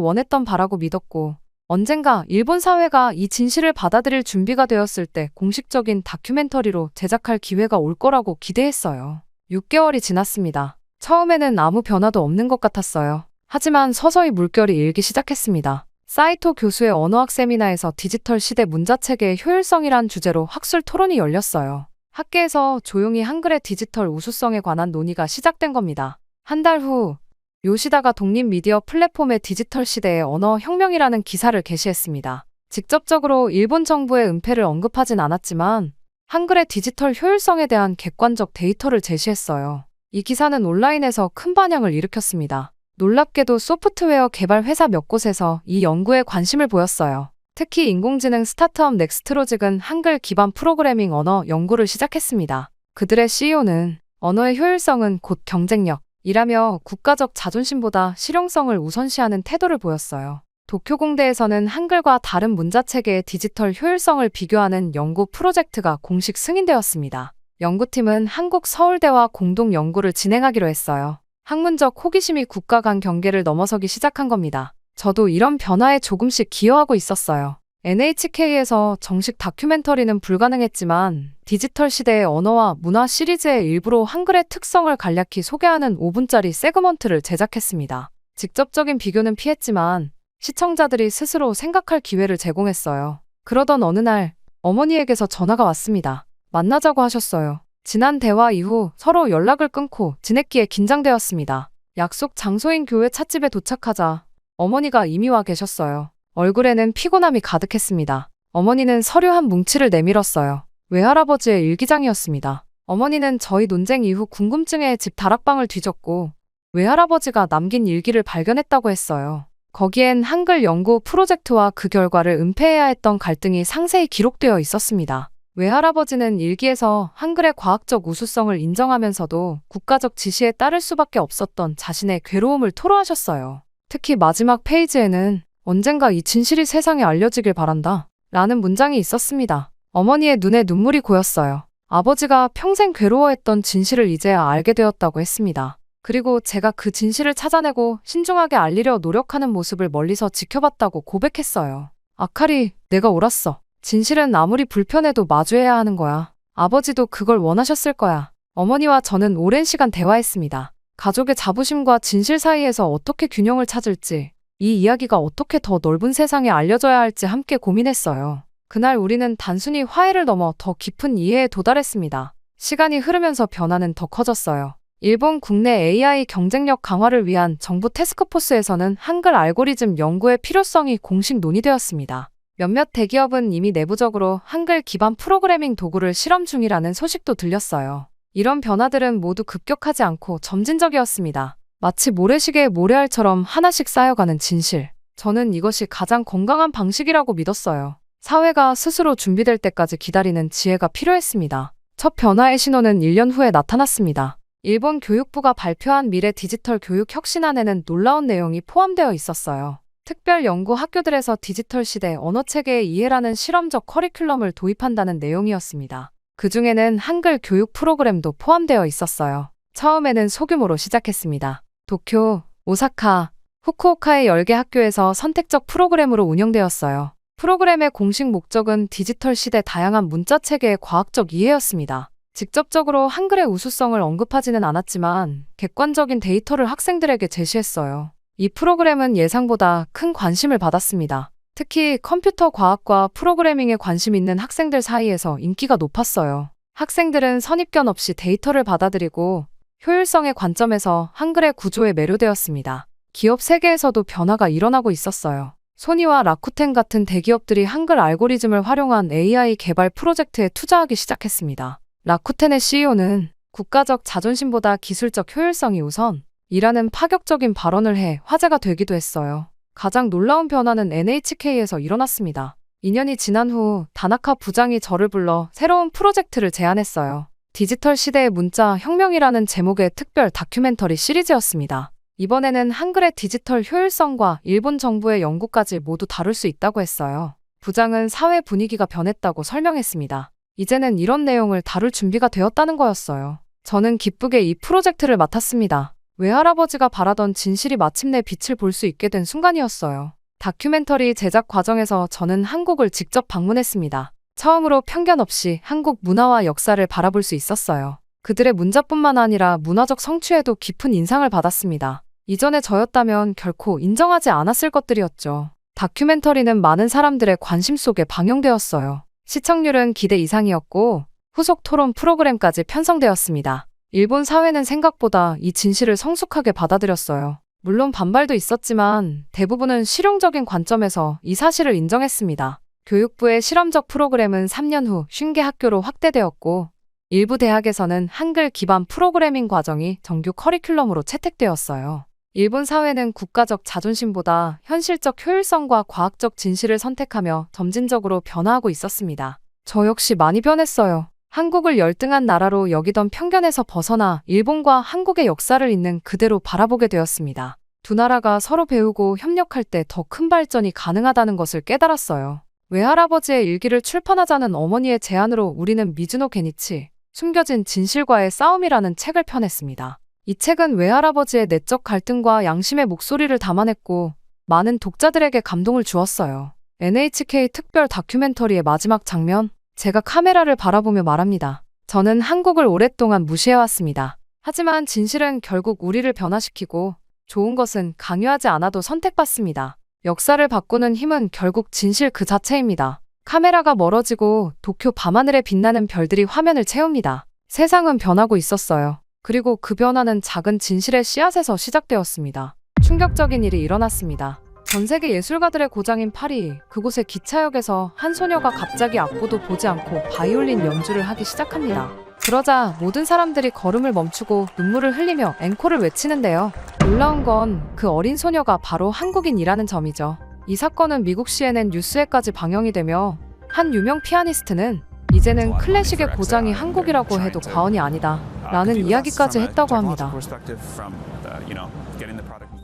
원했던 바라고 믿었고 언젠가 일본 사회가 이 진실을 받아들일 준비가 되었을 때 공식적인 다큐멘터리로 제작할 기회가 올 거라고 기대했어요. 6개월이 지났습니다. 처음에는 아무 변화도 없는 것 같았어요. 하지만 서서히 물결이 일기 시작했습니다. 사이토 교수의 언어학 세미나에서 디지털 시대 문자체계의 효율성이란 주제로 학술 토론이 열렸어요. 학계에서 조용히 한글의 디지털 우수성에 관한 논의가 시작된 겁니다. 한 달 후, 요시다가 독립 미디어 플랫폼의 디지털 시대의 언어 혁명이라는 기사를 게시했습니다. 직접적으로 일본 정부의 은폐를 언급하진 않았지만 한글의 디지털 효율성에 대한 객관적 데이터를 제시했어요. 이 기사는 온라인에서 큰 반향을 일으켰습니다. 놀랍게도 소프트웨어 개발 회사 몇 곳에서 이 연구에 관심을 보였어요. 특히 인공지능 스타트업 넥스트로직은 한글 기반 프로그래밍 언어 연구를 시작했습니다. 그들의 CEO는 언어의 효율성은 곧 경쟁력이라며 국가적 자존심보다 실용성을 우선시하는 태도를 보였어요. 도쿄공대에서는 한글과 다른 문자체계의 디지털 효율성을 비교하는 연구 프로젝트가 공식 승인되었습니다. 연구팀은 한국 서울대와 공동 연구를 진행하기로 했어요. 학문적 호기심이 국가 간 경계를 넘어서기 시작한 겁니다. 저도 이런 변화에 조금씩 기여하고 있었어요. NHK에서 정식 다큐멘터리는 불가능했지만 디지털 시대의 언어와 문화 시리즈의 일부로 한글의 특성을 간략히 소개하는 5분짜리 세그먼트를 제작했습니다. 직접적인 비교는 피했지만 시청자들이 스스로 생각할 기회를 제공했어요. 그러던 어느 날 어머니에게서 전화가 왔습니다. 만나자고 하셨어요. 지난 대화 이후 서로 연락을 끊고 지냈기에 긴장되었습니다. 약속 장소인 교회 찻집에 도착하자 어머니가 이미 와 계셨어요. 얼굴에는 피곤함이 가득했습니다. 어머니는 서류 한 뭉치를 내밀었어요. 외할아버지의 일기장이었습니다. 어머니는 저희 논쟁 이후 궁금증에 집 다락방을 뒤졌고 외할아버지가 남긴 일기를 발견했다고 했어요. 거기엔 한글 연구 프로젝트와 그 결과를 은폐해야 했던 갈등이 상세히 기록되어 있었습니다. 외할아버지는 일기에서 한글의 과학적 우수성을 인정하면서도 국가적 지시에 따를 수밖에 없었던 자신의 괴로움을 토로하셨어요. 특히 마지막 페이지에는 언젠가 이 진실이 세상에 알려지길 바란다 라는 문장이 있었습니다. 어머니의 눈에 눈물이 고였어요. 아버지가 평생 괴로워했던 진실을 이제야 알게 되었다고 했습니다. 그리고 제가 그 진실을 찾아내고 신중하게 알리려 노력하는 모습을 멀리서 지켜봤다고 고백했어요. 아카리, 내가 옳았어. 진실은 아무리 불편해도 마주해야 하는 거야. 아버지도 그걸 원하셨을 거야. 어머니와 저는 오랜 시간 대화했습니다. 가족의 자부심과 진실 사이에서 어떻게 균형을 찾을지, 이 이야기가 어떻게 더 넓은 세상에 알려져야 할지 함께 고민했어요. 그날 우리는 단순히 화해를 넘어 더 깊은 이해에 도달했습니다. 시간이 흐르면서 변화는 더 커졌어요. 일본 국내 AI 경쟁력 강화를 위한 정부 태스크포스에서는 한글 알고리즘 연구의 필요성이 공식 논의되었습니다. 몇몇 대기업은 이미 내부적으로 한글 기반 프로그래밍 도구를 실험 중이라는 소식도 들렸어요. 이런 변화들은 모두 급격하지 않고 점진적이었습니다. 마치 모래시계의 모래알처럼 하나씩 쌓여가는 진실. 저는 이것이 가장 건강한 방식이라고 믿었어요. 사회가 스스로 준비될 때까지 기다리는 지혜가 필요했습니다. 첫 변화의 신호는 1년 후에 나타났습니다. 일본 교육부가 발표한 미래 디지털 교육 혁신안에는 놀라운 내용이 포함되어 있었어요. 특별 연구 학교들에서 디지털 시대 언어체계의 이해라는 실험적 커리큘럼을 도입한다는 내용이었습니다. 그 중에는 한글 교육 프로그램도 포함되어 있었어요. 처음에는 소규모로 시작했습니다. 도쿄, 오사카, 후쿠오카의 10개 학교에서 선택적 프로그램으로 운영되었어요. 프로그램의 공식 목적은 디지털 시대 다양한 문자 체계의 과학적 이해였습니다. 직접적으로 한글의 우수성을 언급하지는 않았지만 객관적인 데이터를 학생들에게 제시했어요. 이 프로그램은 예상보다 큰 관심을 받았습니다. 특히 컴퓨터 과학과 프로그래밍에 관심 있는 학생들 사이에서 인기가 높았어요. 학생들은 선입견 없이 데이터를 받아들이고 효율성의 관점에서 한글의 구조에 매료되었습니다. 기업 세계에서도 변화가 일어나고 있었어요. 소니와 라쿠텐 같은 대기업들이 한글 알고리즘을 활용한 AI 개발 프로젝트에 투자하기 시작했습니다. 라쿠텐의 CEO는 국가적 자존심보다 기술적 효율성이 우선 이라는 파격적인 발언을 해 화제가 되기도 했어요. 가장 놀라운 변화는 NHK에서 일어났습니다. 2년이 지난 후 다나카 부장이 저를 불러 새로운 프로젝트를 제안했어요. 디지털 시대의 문자 혁명이라는 제목의 특별 다큐멘터리 시리즈였습니다. 이번에는 한글의 디지털 효율성과 일본 정부의 연구까지 모두 다룰 수 있다고 했어요. 부장은 사회 분위기가 변했다고 설명했습니다. 이제는 이런 내용을 다룰 준비가 되었다는 거였어요. 저는 기쁘게 이 프로젝트를 맡았습니다. 외할아버지가 바라던 진실이 마침내 빛을 볼 수 있게 된 순간이었어요. 다큐멘터리 제작 과정에서 저는 한국을 직접 방문했습니다. 처음으로 편견 없이 한국 문화와 역사를 바라볼 수 있었어요. 그들의 문자뿐만 아니라 문화적 성취에도 깊은 인상을 받았습니다. 이전에 저였다면 결코 인정하지 않았을 것들이었죠. 다큐멘터리는 많은 사람들의 관심 속에 방영되었어요. 시청률은 기대 이상이었고 후속 토론 프로그램까지 편성되었습니다. 일본 사회는 생각보다 이 진실을 성숙하게 받아들였어요. 물론 반발도 있었지만 대부분은 실용적인 관점에서 이 사실을 인정했습니다. 교육부의 실험적 프로그램은 3년 후 50개 학교로 확대되었고 일부 대학에서는 한글 기반 프로그래밍 과정이 정규 커리큘럼으로 채택되었어요. 일본 사회는 국가적 자존심보다 현실적 효율성과 과학적 진실을 선택하며 점진적으로 변화하고 있었습니다. 저 역시 많이 변했어요. 한국을 열등한 나라로 여기던 편견에서 벗어나 일본과 한국의 역사를 있는 그대로 바라보게 되었습니다. 두 나라가 서로 배우고 협력할 때 더 큰 발전이 가능하다는 것을 깨달았어요. 외할아버지의 일기를 출판하자는 어머니의 제안으로 우리는 미즈노 게니치, 숨겨진 진실과의 싸움이라는 책을 펴냈습니다. 이 책은 외할아버지의 내적 갈등과 양심의 목소리를 담아냈고 많은 독자들에게 감동을 주었어요. NHK 특별 다큐멘터리의 마지막 장면, 제가 카메라를 바라보며 말합니다. 저는 한국을 오랫동안 무시해왔습니다. 하지만 진실은 결국 우리를 변화시키고 좋은 것은 강요하지 않아도 선택받습니다. 역사를 바꾸는 힘은 결국 진실 그 자체입니다. 카메라가 멀어지고 도쿄 밤하늘에 빛나는 별들이 화면을 채웁니다. 세상은 변하고 있었어요. 그리고 그 변화는 작은 진실의 씨앗에서 시작되었습니다. 충격적인 일이 일어났습니다. 전 세계 예술가들의 고장인 파리, 그곳의 기차역에서 한 소녀가 갑자기 악보도 보지 않고 바이올린 연주를 하기 시작합니다. 그러자 모든 사람들이 걸음을 멈추고 눈물을 흘리며 앵콜을 외치는데요. 놀라운 건 그 어린 소녀가 바로 한국인이라는 점이죠. 이 사건은 미국 CNN 뉴스에까지 방영이 되며 한 유명 피아니스트는 이제는 클래식의 고장이 한국이라고 해도 과언이 아니다 라는 이야기까지 했다고 합니다.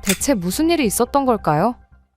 대체 무슨 일이 있었던 걸까요?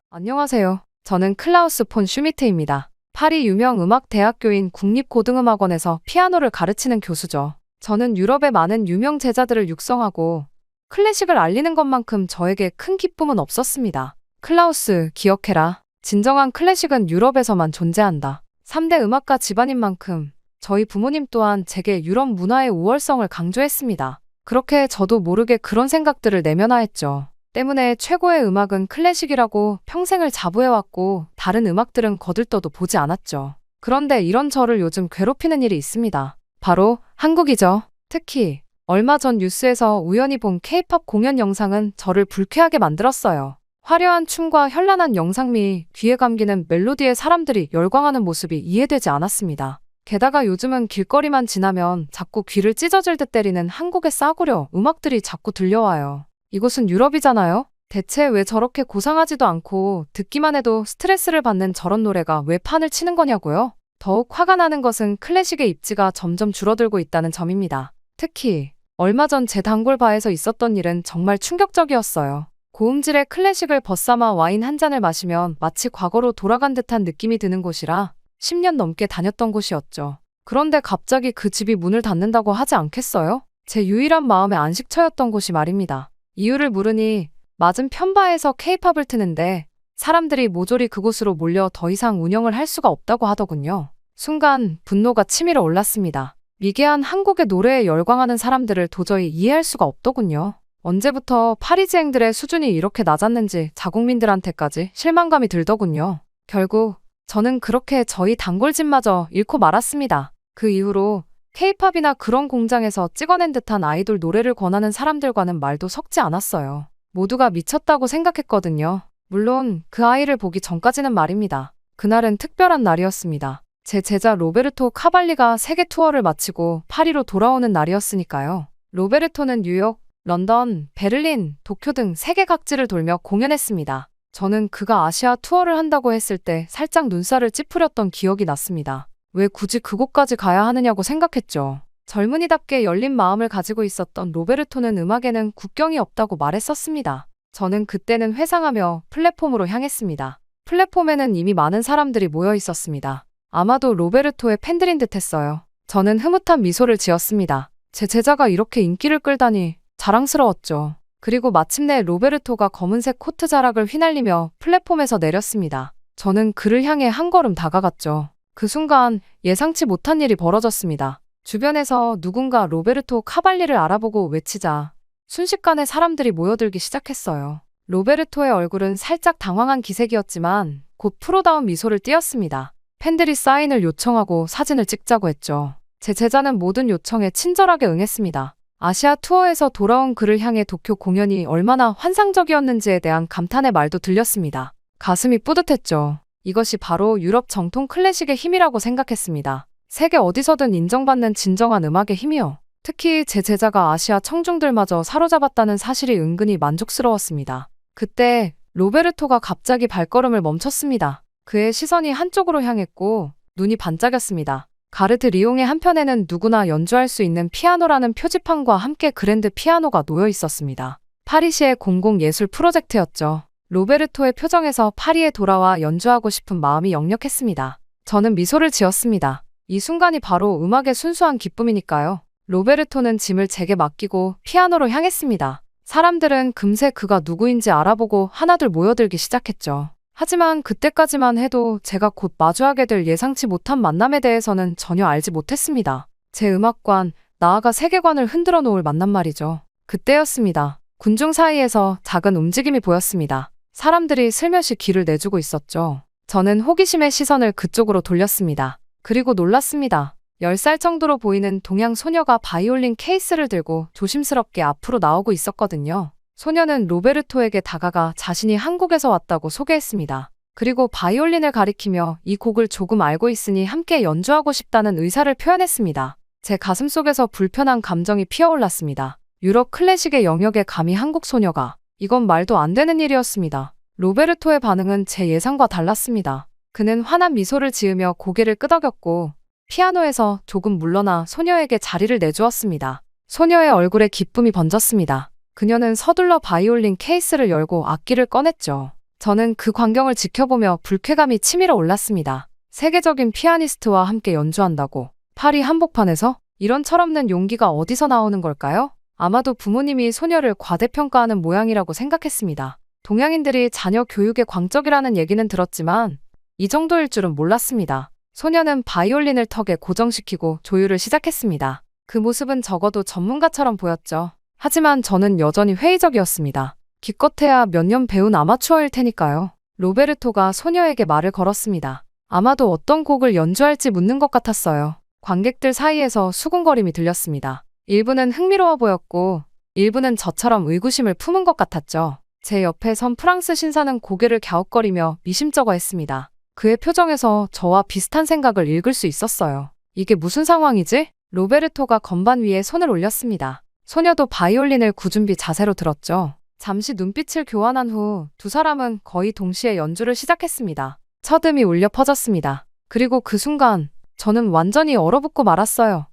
안녕하세요. 저는 클라우스 폰 슈미트입니다. 파리 유명 음악대학교인 국립고등음악원에서 피아노를 가르치는 교수죠. 저는 유럽의 많은 유명 제자들을 육성하고 클래식을 알리는 것만큼 저에게 큰 기쁨은 없었습니다. 클라우스, 기억해라. 진정한 클래식은 유럽에서만 존재한다. 3대 음악가 집안인 만큼 저희 부모님 또한 제게 유럽 문화의 우월성을 강조했습니다. 그렇게 저도 모르게 그런 생각들을 내면화했죠. 때문에 최고의 음악은 클래식이라고 평생을 자부해왔고 다른 음악들은 거들떠도 보지 않았죠. 그런데 이런 저를 요즘 괴롭히는 일이 있습니다. 바로 한국이죠. 특히 얼마 전 뉴스에서 우연히 본 K-팝 공연 영상은 저를 불쾌하게 만들었어요. 화려한 춤과 현란한 영상미, 귀에 감기는 멜로디에 사람들이 열광하는 모습이 이해되지 않았습니다. 게다가 요즘은 길거리만 지나면 자꾸 귀를 찢어질 듯 때리는 한국의 싸구려 음악들이 자꾸 들려와요. 이곳은 유럽이잖아요? 대체 왜 저렇게 고상하지도 않고 듣기만 해도 스트레스를 받는 저런 노래가 왜 판을 치는 거냐고요? 더욱 화가 나는 것은 클래식의 입지가 점점 줄어들고 있다는 점입니다. 특히 얼마 전 제 단골 바에서 있었던 일은 정말 충격적이었어요. 고음질의 클래식을 벗삼아 와인 한 잔을 마시면 마치 과거로 돌아간 듯한 느낌이 드는 곳이라 10년 넘게 다녔던 곳이었죠. 그런데 갑자기 그 집이 문을 닫는다고 하지 않겠어요? 제 유일한 마음의 안식처였던 곳이 말입니다. 이유를 물으니 맞은편 바에서 K-팝을 트는데 사람들이 모조리 그곳으로 몰려 더 이상 운영을 할 수가 없다고 하더군요. 순간 분노가 치밀어 올랐습니다. 미개한 한국의 노래에 열광하는 사람들을 도저히 이해할 수가 없더군요. 언제부터 파리지앵들의 수준이 이렇게 낮았는지 자국민들한테까지 실망감이 들더군요. 결국 저는 그렇게 저희 단골집마저 잃고 말았습니다. 그 이후로 K-팝이나 그런 공장에서 찍어낸 듯한 아이돌 노래를 권하는 사람들과는 말도 섞지 않았어요. 모두가 미쳤다고 생각했거든요. 물론 그 아이를 보기 전까지는 말입니다. 그날은 특별한 날이었습니다. 제 제자 로베르토 카발리가 세계 투어를 마치고 파리로 돌아오는 날이었으니까요. 로베르토는 뉴욕, 런던, 베를린, 도쿄 등 세계 각지를 돌며 공연했습니다. 저는 그가 아시아 투어를 한다고 했을 때 살짝 눈살을 찌푸렸던 기억이 났습니다. 왜 굳이 그곳까지 가야 하느냐고 생각했죠. 젊은이답게 열린 마음을 가지고 있었던 로베르토는 음악에는 국경이 없다고 말했었습니다. 저는 그때는 회상하며 플랫폼으로 향했습니다. 플랫폼에는 이미 많은 사람들이 모여 있었습니다. 아마도 로베르토의 팬들인 듯했어요. 저는 흐뭇한 미소를 지었습니다. 제 제자가 이렇게 인기를 끌다니 자랑스러웠죠. 그리고 마침내 로베르토가 검은색 코트 자락을 휘날리며 플랫폼에서 내렸습니다. 저는 그를 향해 한 걸음 다가갔죠. 그 순간 예상치 못한 일이 벌어졌습니다. 주변에서 누군가 로베르토 카발리를 알아보고 외치자 순식간에 사람들이 모여들기 시작했어요. 로베르토의 얼굴은 살짝 당황한 기색이었지만 곧 프로다운 미소를 띄었습니다. 팬들이 사인을 요청하고 사진을 찍자고 했죠. 제 제자는 모든 요청에 친절하게 응했습니다. 아시아 투어에서 돌아온 그를 향해 도쿄 공연이 얼마나 환상적이었는지에 대한 감탄의 말도 들렸습니다. 가슴이 뿌듯했죠. 이것이 바로 유럽 정통 클래식의 힘이라고 생각했습니다. 세계 어디서든 인정받는 진정한 음악의 힘이요. 특히 제 제자가 아시아 청중들마저 사로잡았다는 사실이 은근히 만족스러웠습니다. 그때 로베르토가 갑자기 발걸음을 멈췄습니다. 그의 시선이 한쪽으로 향했고 눈이 반짝였습니다. 가르드 리옹의 한편에는 누구나 연주할 수 있는 피아노라는 표지판과 함께 그랜드 피아노가 놓여 있었습니다. 파리시의 공공예술 프로젝트였죠. 로베르토의 표정에서 파리에 돌아와 연주하고 싶은 마음이 역력했습니다. 저는 미소를 지었습니다. 이 순간이 바로 음악의 순수한 기쁨이니까요. 로베르토는 짐을 제게 맡기고 피아노로 향했습니다. 사람들은 금세 그가 누구인지 알아보고 하나둘 모여들기 시작했죠. 하지만 그때까지만 해도 제가 곧 마주하게 될 예상치 못한 만남에 대해서는 전혀 알지 못했습니다. 제 음악관, 나아가 세계관을 흔들어 놓을 만남 말이죠. 그때였습니다. 군중 사이에서 작은 움직임이 보였습니다. 사람들이 슬며시 귀를 내주고 있었죠. 저는 호기심의 시선을 그쪽으로 돌렸습니다. 그리고 놀랐습니다. 10살 정도로 보이는 동양 소녀가 바이올린 케이스를 들고 조심스럽게 앞으로 나오고 있었거든요. 소녀는 로베르토에게 다가가 자신이 한국에서 왔다고 소개했습니다. 그리고 바이올린을 가리키며 이 곡을 조금 알고 있으니 함께 연주하고 싶다는 의사를 표현했습니다. 제 가슴속에서 불편한 감정이 피어올랐습니다. 유럽 클래식의 영역에 감히 한국 소녀가. 이건 말도 안 되는 일이었습니다. 로베르토의 반응은 제 예상과 달랐습니다. 그는 환한 미소를 지으며 고개를 끄덕였고 피아노에서 조금 물러나 소녀에게 자리를 내주었습니다. 소녀의 얼굴에 기쁨이 번졌습니다. 그녀는 서둘러 바이올린 케이스를 열고 악기를 꺼냈죠. 저는 그 광경을 지켜보며 불쾌감이 치밀어 올랐습니다. 세계적인 피아니스트와 함께 연주한다고. 파리 한복판에서? 이런 철없는 용기가 어디서 나오는 걸까요? 아마도 부모님이 소녀를 과대평가하는 모양이라고 생각했습니다. 동양인들이 자녀 교육에 광적이라는 얘기는 들었지만 이 정도일 줄은 몰랐습니다. 소녀는 바이올린을 턱에 고정시키고 조율을 시작했습니다. 그 모습은 적어도 전문가처럼 보였죠. 하지만 저는 여전히 회의적이었습니다. 기껏해야 몇 년 배운 아마추어일 테니까요. 로베르토가 소녀에게 말을 걸었습니다. 아마도 어떤 곡을 연주할지 묻는 것 같았어요. 관객들 사이에서 수군거림이 들렸습니다. 일부는 흥미로워 보였고 일부는 저처럼 의구심을 품은 것 같았죠. 제 옆에 선 프랑스 신사는 고개를 갸웃거리며 미심쩍어 했습니다. 그의 표정에서 저와 비슷한 생각을 읽을 수 있었어요. 이게 무슨 상황이지? 로베르토가 건반 위에 손을 올렸습니다. 소녀도 바이올린을 구준비 자세로 들었죠. 잠시 눈빛을 교환한 후 두 사람은 거의 동시에 연주를 시작했습니다. 첫음이 울려 퍼졌습니다. 그리고 그 순간 저는 완전히 얼어붙고 말았어요.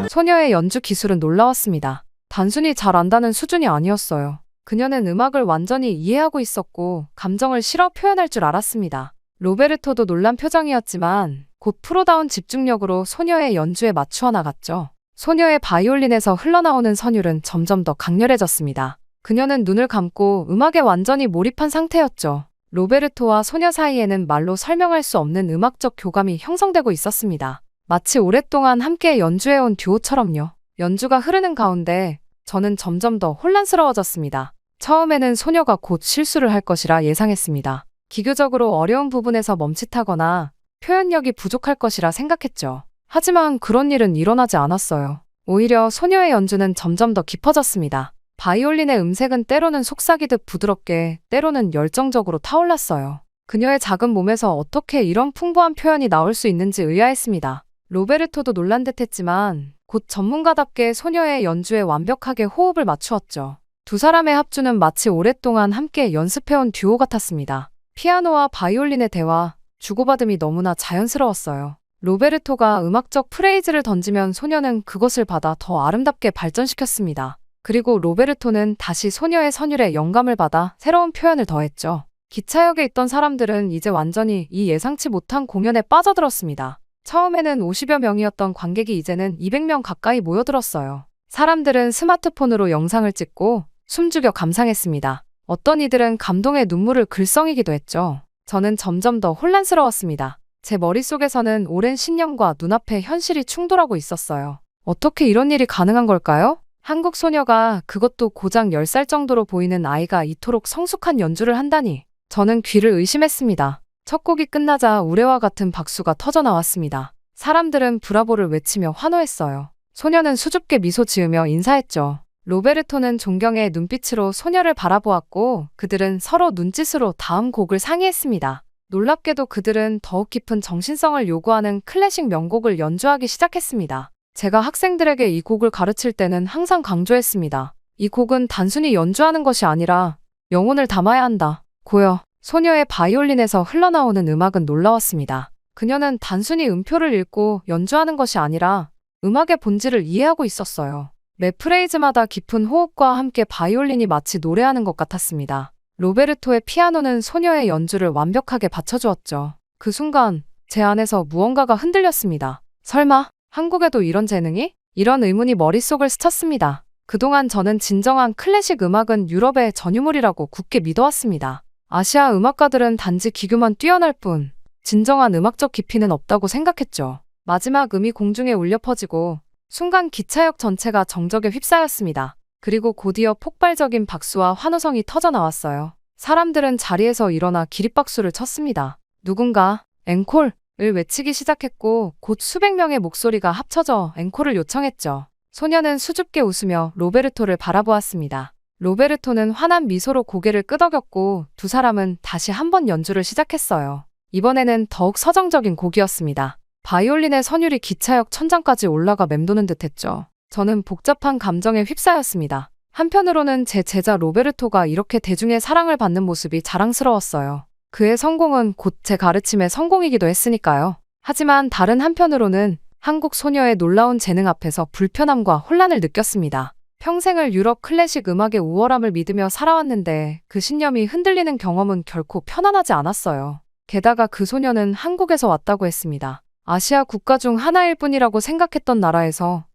소녀의 연주 기술은 놀라웠습니다. 단순히 잘 안다는 수준이 아니었어요. 그녀는 음악을 완전히 이해하고 있었고 감정을 실어 표현할 줄 알았습니다. 로베르토도 놀란 표정이었지만 곧 프로다운 집중력으로 소녀의 연주에 맞추어 나갔죠. 소녀의 바이올린에서 흘러나오는 선율은 점점 더 강렬해졌습니다. 그녀는 눈을 감고 음악에 완전히 몰입한 상태였죠. 로베르토와 소녀 사이에는 말로 설명할 수 없는 음악적 교감이 형성되고 있었습니다. 마치 오랫동안 함께 연주해온 듀오처럼요. 연주가 흐르는 가운데 저는 점점 더 혼란스러워졌습니다. 처음에는 소녀가 곧 실수를 할 것이라 예상했습니다. 기교적으로 어려운 부분에서 멈칫하거나 표현력이 부족할 것이라 생각했죠. 하지만 그런 일은 일어나지 않았어요. 오히려 소녀의 연주는 점점 더 깊어졌습니다. 바이올린의 음색은 때로는 속삭이듯 부드럽게, 때로는 열정적으로 타올랐어요. 그녀의 작은 몸에서 어떻게 이런 풍부한 표현이 나올 수 있는지 의아했습니다. 로베르토도 놀란 듯했지만 곧 전문가답게 소녀의 연주에 완벽하게 호흡을 맞추었죠. 두 사람의 합주는 마치 오랫동안 함께 연습해온 듀오 같았습니다. 피아노와 바이올린의 대화, 주고받음이 너무나 자연스러웠어요. 로베르토가 음악적 프레이즈를 던지면 소녀는 그것을 받아 더 아름답게 발전시켰습니다. 그리고 로베르토는 다시 소녀의 선율에 영감을 받아 새로운 표현을 더했죠. 기차역에 있던 사람들은 이제 완전히 이 예상치 못한 공연에 빠져들었습니다. 처음에는 50여 명이었던 관객이 이제는 200명 가까이 모여들었어요. 사람들은 스마트폰으로 영상을 찍고 숨죽여 감상했습니다. 어떤 이들은 감동의 눈물을 글썽이기도 했죠. 저는 점점 더 혼란스러웠습니다. 제 머릿속에서는 오랜 신념과 눈앞의 현실이 충돌하고 있었어요. 어떻게 이런 일이 가능한 걸까요? 한국 소녀가, 그것도 고작 10살 정도로 보이는 아이가 이토록 성숙한 연주를 한다니. 저는 귀를 의심했습니다. 첫 곡이 끝나자 우레와 같은 박수가 터져 나왔습니다. 사람들은 브라보를 외치며 환호했어요. 소녀는 수줍게 미소 지으며 인사했죠. 로베르토는 존경의 눈빛으로 소녀를 바라보았고 그들은 서로 눈짓으로 다음 곡을 상의했습니다. 놀랍게도 그들은 더욱 깊은 정신성을 요구하는 클래식 명곡을 연주하기 시작했습니다. 제가 학생들에게 이 곡을 가르칠 때는 항상 강조했습니다. 이 곡은 단순히 연주하는 것이 아니라 영혼을 담아야 한다. 고요. 소녀의 바이올린에서 흘러나오는 음악은 놀라웠습니다. 그녀는 단순히 음표를 읽고 연주하는 것이 아니라 음악의 본질을 이해하고 있었어요. 매 프레이즈마다 깊은 호흡과 함께 바이올린이 마치 노래하는 것 같았습니다. 로베르토의 피아노는 소녀의 연주를 완벽하게 받쳐주었죠. 그 순간 제 안에서 무언가가 흔들렸습니다. 설마 한국에도 이런 재능이? 이런 의문이 머릿속을 스쳤습니다. 그동안 저는 진정한 클래식 음악은 유럽의 전유물이라고 굳게 믿어왔습니다. 아시아 음악가들은 단지 기교만 뛰어날 뿐 진정한 음악적 깊이는 없다고 생각했죠. 마지막 음이 공중에 울려 퍼지고 순간 기차역 전체가 정적에 휩싸였습니다. 그리고 곧이어 폭발적인 박수와 환호성이 터져 나왔어요. 사람들은 자리에서 일어나 기립박수를 쳤습니다. 누군가 앵콜을 외치기 시작했고 곧 수백 명의 목소리가 합쳐져 앵콜을 요청했죠. 소녀는 수줍게 웃으며 로베르토를 바라보았습니다. 로베르토는 환한 미소로 고개를 끄덕였고 두 사람은 다시 한 번 연주를 시작했어요. 이번에는 더욱 서정적인 곡이었습니다. 바이올린의 선율이 기차역 천장까지 올라가 맴도는 듯했죠. 저는 복잡한 감정에 휩싸였습니다. 한편으로는 제 제자 로베르토가 이렇게 대중의 사랑을 받는 모습이 자랑스러웠어요. 그의 성공은 곧 제 가르침의 성공이기도 했으니까요. 하지만 다른 한편으로는 한국 소녀의 놀라운 재능 앞에서 불편함과 혼란을 느꼈습니다. 평생을 유럽 클래식 음악의 우월함을 믿으며 살아왔는데 그 신념이 흔들리는 경험은 결코 편안하지 않았어요. 게다가 그 소녀는 한국에서 왔다고 했습니다. 아시아 국가 중 하나일 뿐이라고 생각했던 나라에서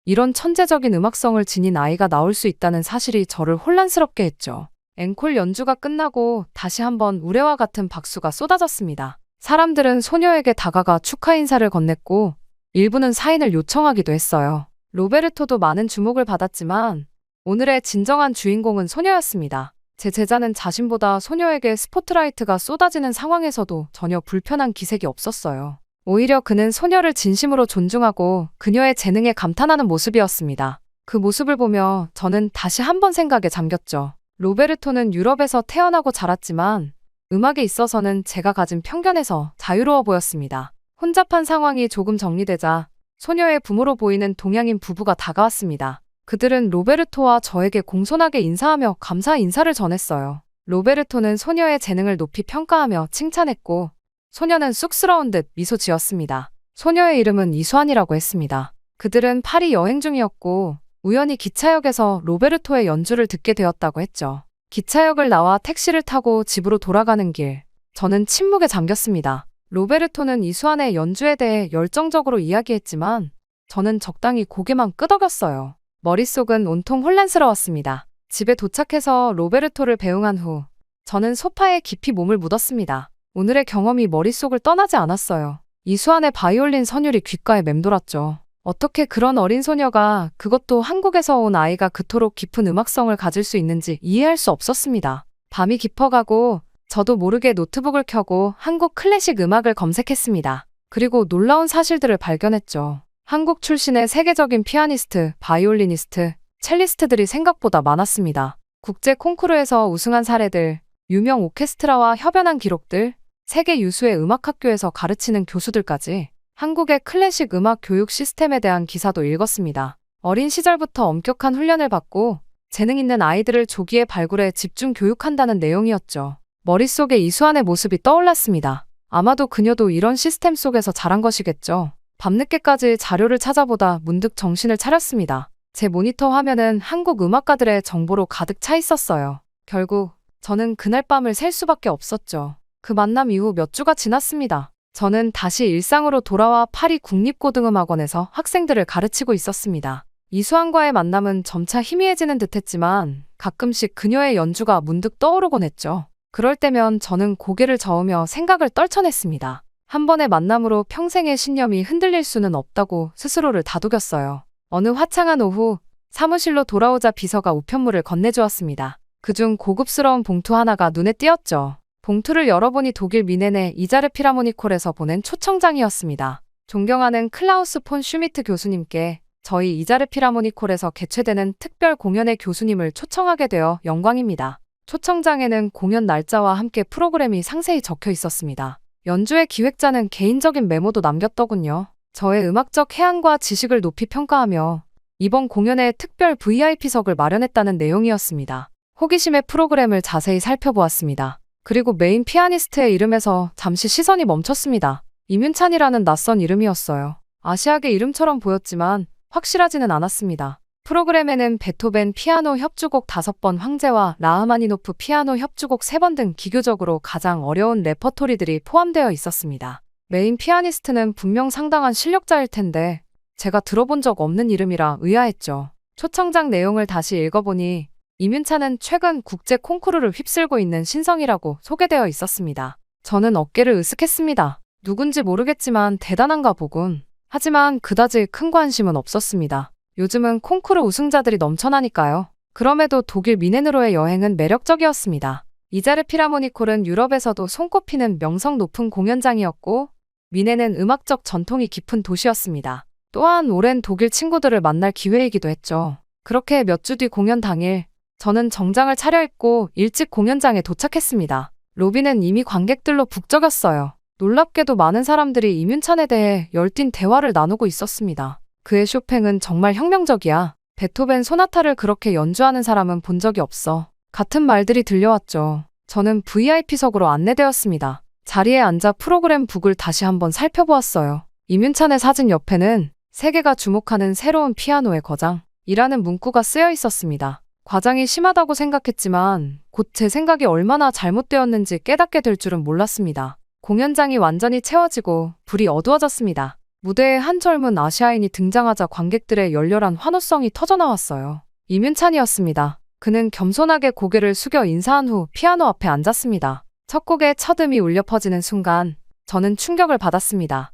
이런 천재적인 음악성을 지닌 아이가 나올 수 있다는 사실이 저를 혼란스럽게 했죠. 앵콜 연주가 끝나고 다시 한번 우레와 같은 박수가 쏟아졌습니다. 사람들은 소녀에게 다가가 축하 인사를 건넸고 일부는 사인을 요청하기도 했어요. 로베르토도 많은 주목을 받았지만 오늘의 진정한 주인공은 소녀였습니다. 제 제자는 자신보다 소녀에게 스포트라이트가 쏟아지는 상황에서도 전혀 불편한 기색이 없었어요. 오히려 그는 소녀를 진심으로 존중하고 그녀의 재능에 감탄하는 모습이었습니다. 그 모습을 보며 저는 다시 한 번 생각에 잠겼죠. 로베르토는 유럽에서 태어나고 자랐지만 음악에 있어서는 제가 가진 편견에서 자유로워 보였습니다. 혼잡한 상황이 조금 정리되자 소녀의 부모로 보이는 동양인 부부가 다가왔습니다. 그들은 로베르토와 저에게 공손하게 인사하며 감사 인사를 전했어요. 로베르토는 소녀의 재능을 높이 평가하며 칭찬했고 소녀는 쑥스러운 듯 미소 지었습니다. 소녀의 이름은 이수환이라고 했습니다. 그들은 파리 여행 중이었고 우연히 기차역에서 로베르토의 연주를 듣게 되었다고 했죠. 기차역을 나와 택시를 타고 집으로 돌아가는 길, 저는 침묵에 잠겼습니다. 로베르토는 이수환의 연주에 대해 열정적으로 이야기했지만 저는 적당히 고개만 끄덕였어요. 머릿속은 온통 혼란스러웠습니다. 집에 도착해서 로베르토를 배웅한 후 저는 소파에 깊이 몸을 묻었습니다. 오늘의 경험이 머릿속을 떠나지 않았어요. 이수환의 바이올린 선율이 귓가에 맴돌았죠. 어떻게 그런 어린 소녀가, 그것도 한국에서 온 아이가 그토록 깊은 음악성을 가질 수 있는지 이해할 수 없었습니다. 밤이 깊어가고 저도 모르게 노트북을 켜고 한국 클래식 음악을 검색했습니다. 그리고 놀라운 사실들을 발견했죠. 한국 출신의 세계적인 피아니스트, 바이올리니스트, 첼리스트들이 생각보다 많았습니다. 국제 콩쿠르에서 우승한 사례들, 유명 오케스트라와 협연한 기록들, 세계 유수의 음악학교에서 가르치는 교수들까지 한국의 클래식 음악 교육 시스템에 대한 기사도 읽었습니다. 어린 시절부터 엄격한 훈련을 받고 재능 있는 아이들을 조기에 발굴해 집중 교육한다는 내용이었죠. 머릿속에 이수환의 모습이 떠올랐습니다. 아마도 그녀도 이런 시스템 속에서 자란 것이겠죠. 밤늦게까지 자료를 찾아보다 문득 정신을 차렸습니다. 제 모니터 화면은 한국 음악가들의 정보로 가득 차 있었어요. 결국 저는 그날 밤을 샐 수밖에 없었죠. 그 만남 이후 몇 주가 지났습니다. 저는 다시 일상으로 돌아와 파리 국립고등음악원에서 학생들을 가르치고 있었습니다. 이수환과의 만남은 점차 희미해지는 듯했지만 가끔씩 그녀의 연주가 문득 떠오르곤 했죠. 그럴 때면 저는 고개를 저으며 생각을 떨쳐냈습니다. 한 번의 만남으로 평생의 신념이 흔들릴 수는 없다고 스스로를 다독였어요. 어느 화창한 오후 사무실로 돌아오자 비서가 우편물을 건네주었습니다. 그중 고급스러운 봉투 하나가 눈에 띄었죠. 봉투를 열어보니 독일 미넨의 이자르 피라모니콜에서 보낸 초청장이었습니다. 존경하는 클라우스 폰 슈미트 교수님께 저희 이자르 피라모니콜에서 개최되는 특별 공연의 교수님을 초청하게 되어 영광입니다. 초청장에는 공연 날짜와 함께 프로그램이 상세히 적혀 있었습니다. 연주의 기획자는 개인적인 메모도 남겼더군요. 저의 음악적 해안과 지식을 높이 평가하며 이번 공연에 특별 VIP석을 마련했다는 내용이었습니다. 호기심에 프로그램을 자세히 살펴보았습니다. 그리고 메인 피아니스트의 이름에서 잠시 시선이 멈췄습니다. 임윤찬이라는 낯선 이름이었어요. 아시아계 이름처럼 보였지만 확실하지는 않았습니다. 프로그램에는 베토벤 피아노 협주곡 5번 황제와 라흐마니노프 피아노 협주곡 3번 등 기교적으로 가장 어려운 레퍼토리들이 포함되어 있었습니다. 메인 피아니스트는 분명 상당한 실력자일 텐데 제가 들어본 적 없는 이름이라 의아했죠. 초청장 내용을 다시 읽어보니 임윤찬은 최근 국제 콩쿠르를 휩쓸고 있는 신성이라고 소개되어 있었습니다. 저는 어깨를 으쓱했습니다. 누군지 모르겠지만 대단한가 보군. 하지만 그다지 큰 관심은 없었습니다. 요즘은 콩쿠르 우승자들이 넘쳐나니까요. 그럼에도 독일 미넨으로의 여행은 매력적이었습니다. 이자르 피라모니콜은 유럽에서도 손꼽히는 명성 높은 공연장이었고 미넨은 음악적 전통이 깊은 도시였습니다. 또한 오랜 독일 친구들을 만날 기회이기도 했죠. 그렇게 몇 주 뒤 공연 당일 저는 정장을 차려입고 일찍 공연장에 도착했습니다. 로비는 이미 관객들로 북적였어요. 놀랍게도 많은 사람들이 임윤찬에 대해 열띤 대화를 나누고 있었습니다. 그의 쇼팽은 정말 혁명적이야. 베토벤 소나타를 그렇게 연주하는 사람은 본 적이 없어. 같은 말들이 들려왔죠. 저는 VIP석으로 안내되었습니다. 자리에 앉아 프로그램 북을 다시 한번 살펴보았어요. 임윤찬의 사진 옆에는 세계가 주목하는 새로운 피아노의 거장이라는 문구가 쓰여 있었습니다. 과장이 심하다고 생각했지만 곧 제 생각이 얼마나 잘못되었는지 깨닫게 될 줄은 몰랐습니다. 공연장이 완전히 채워지고 불이 어두워졌습니다. 무대에 한 젊은 아시아인이 등장하자 관객들의 열렬한 환호성이 터져나왔어요. 임윤찬이었습니다. 그는 겸손하게 고개를 숙여 인사한 후 피아노 앞에 앉았습니다. 첫 곡의 첫 음이 울려 퍼지는 순간 저는 충격을 받았습니다.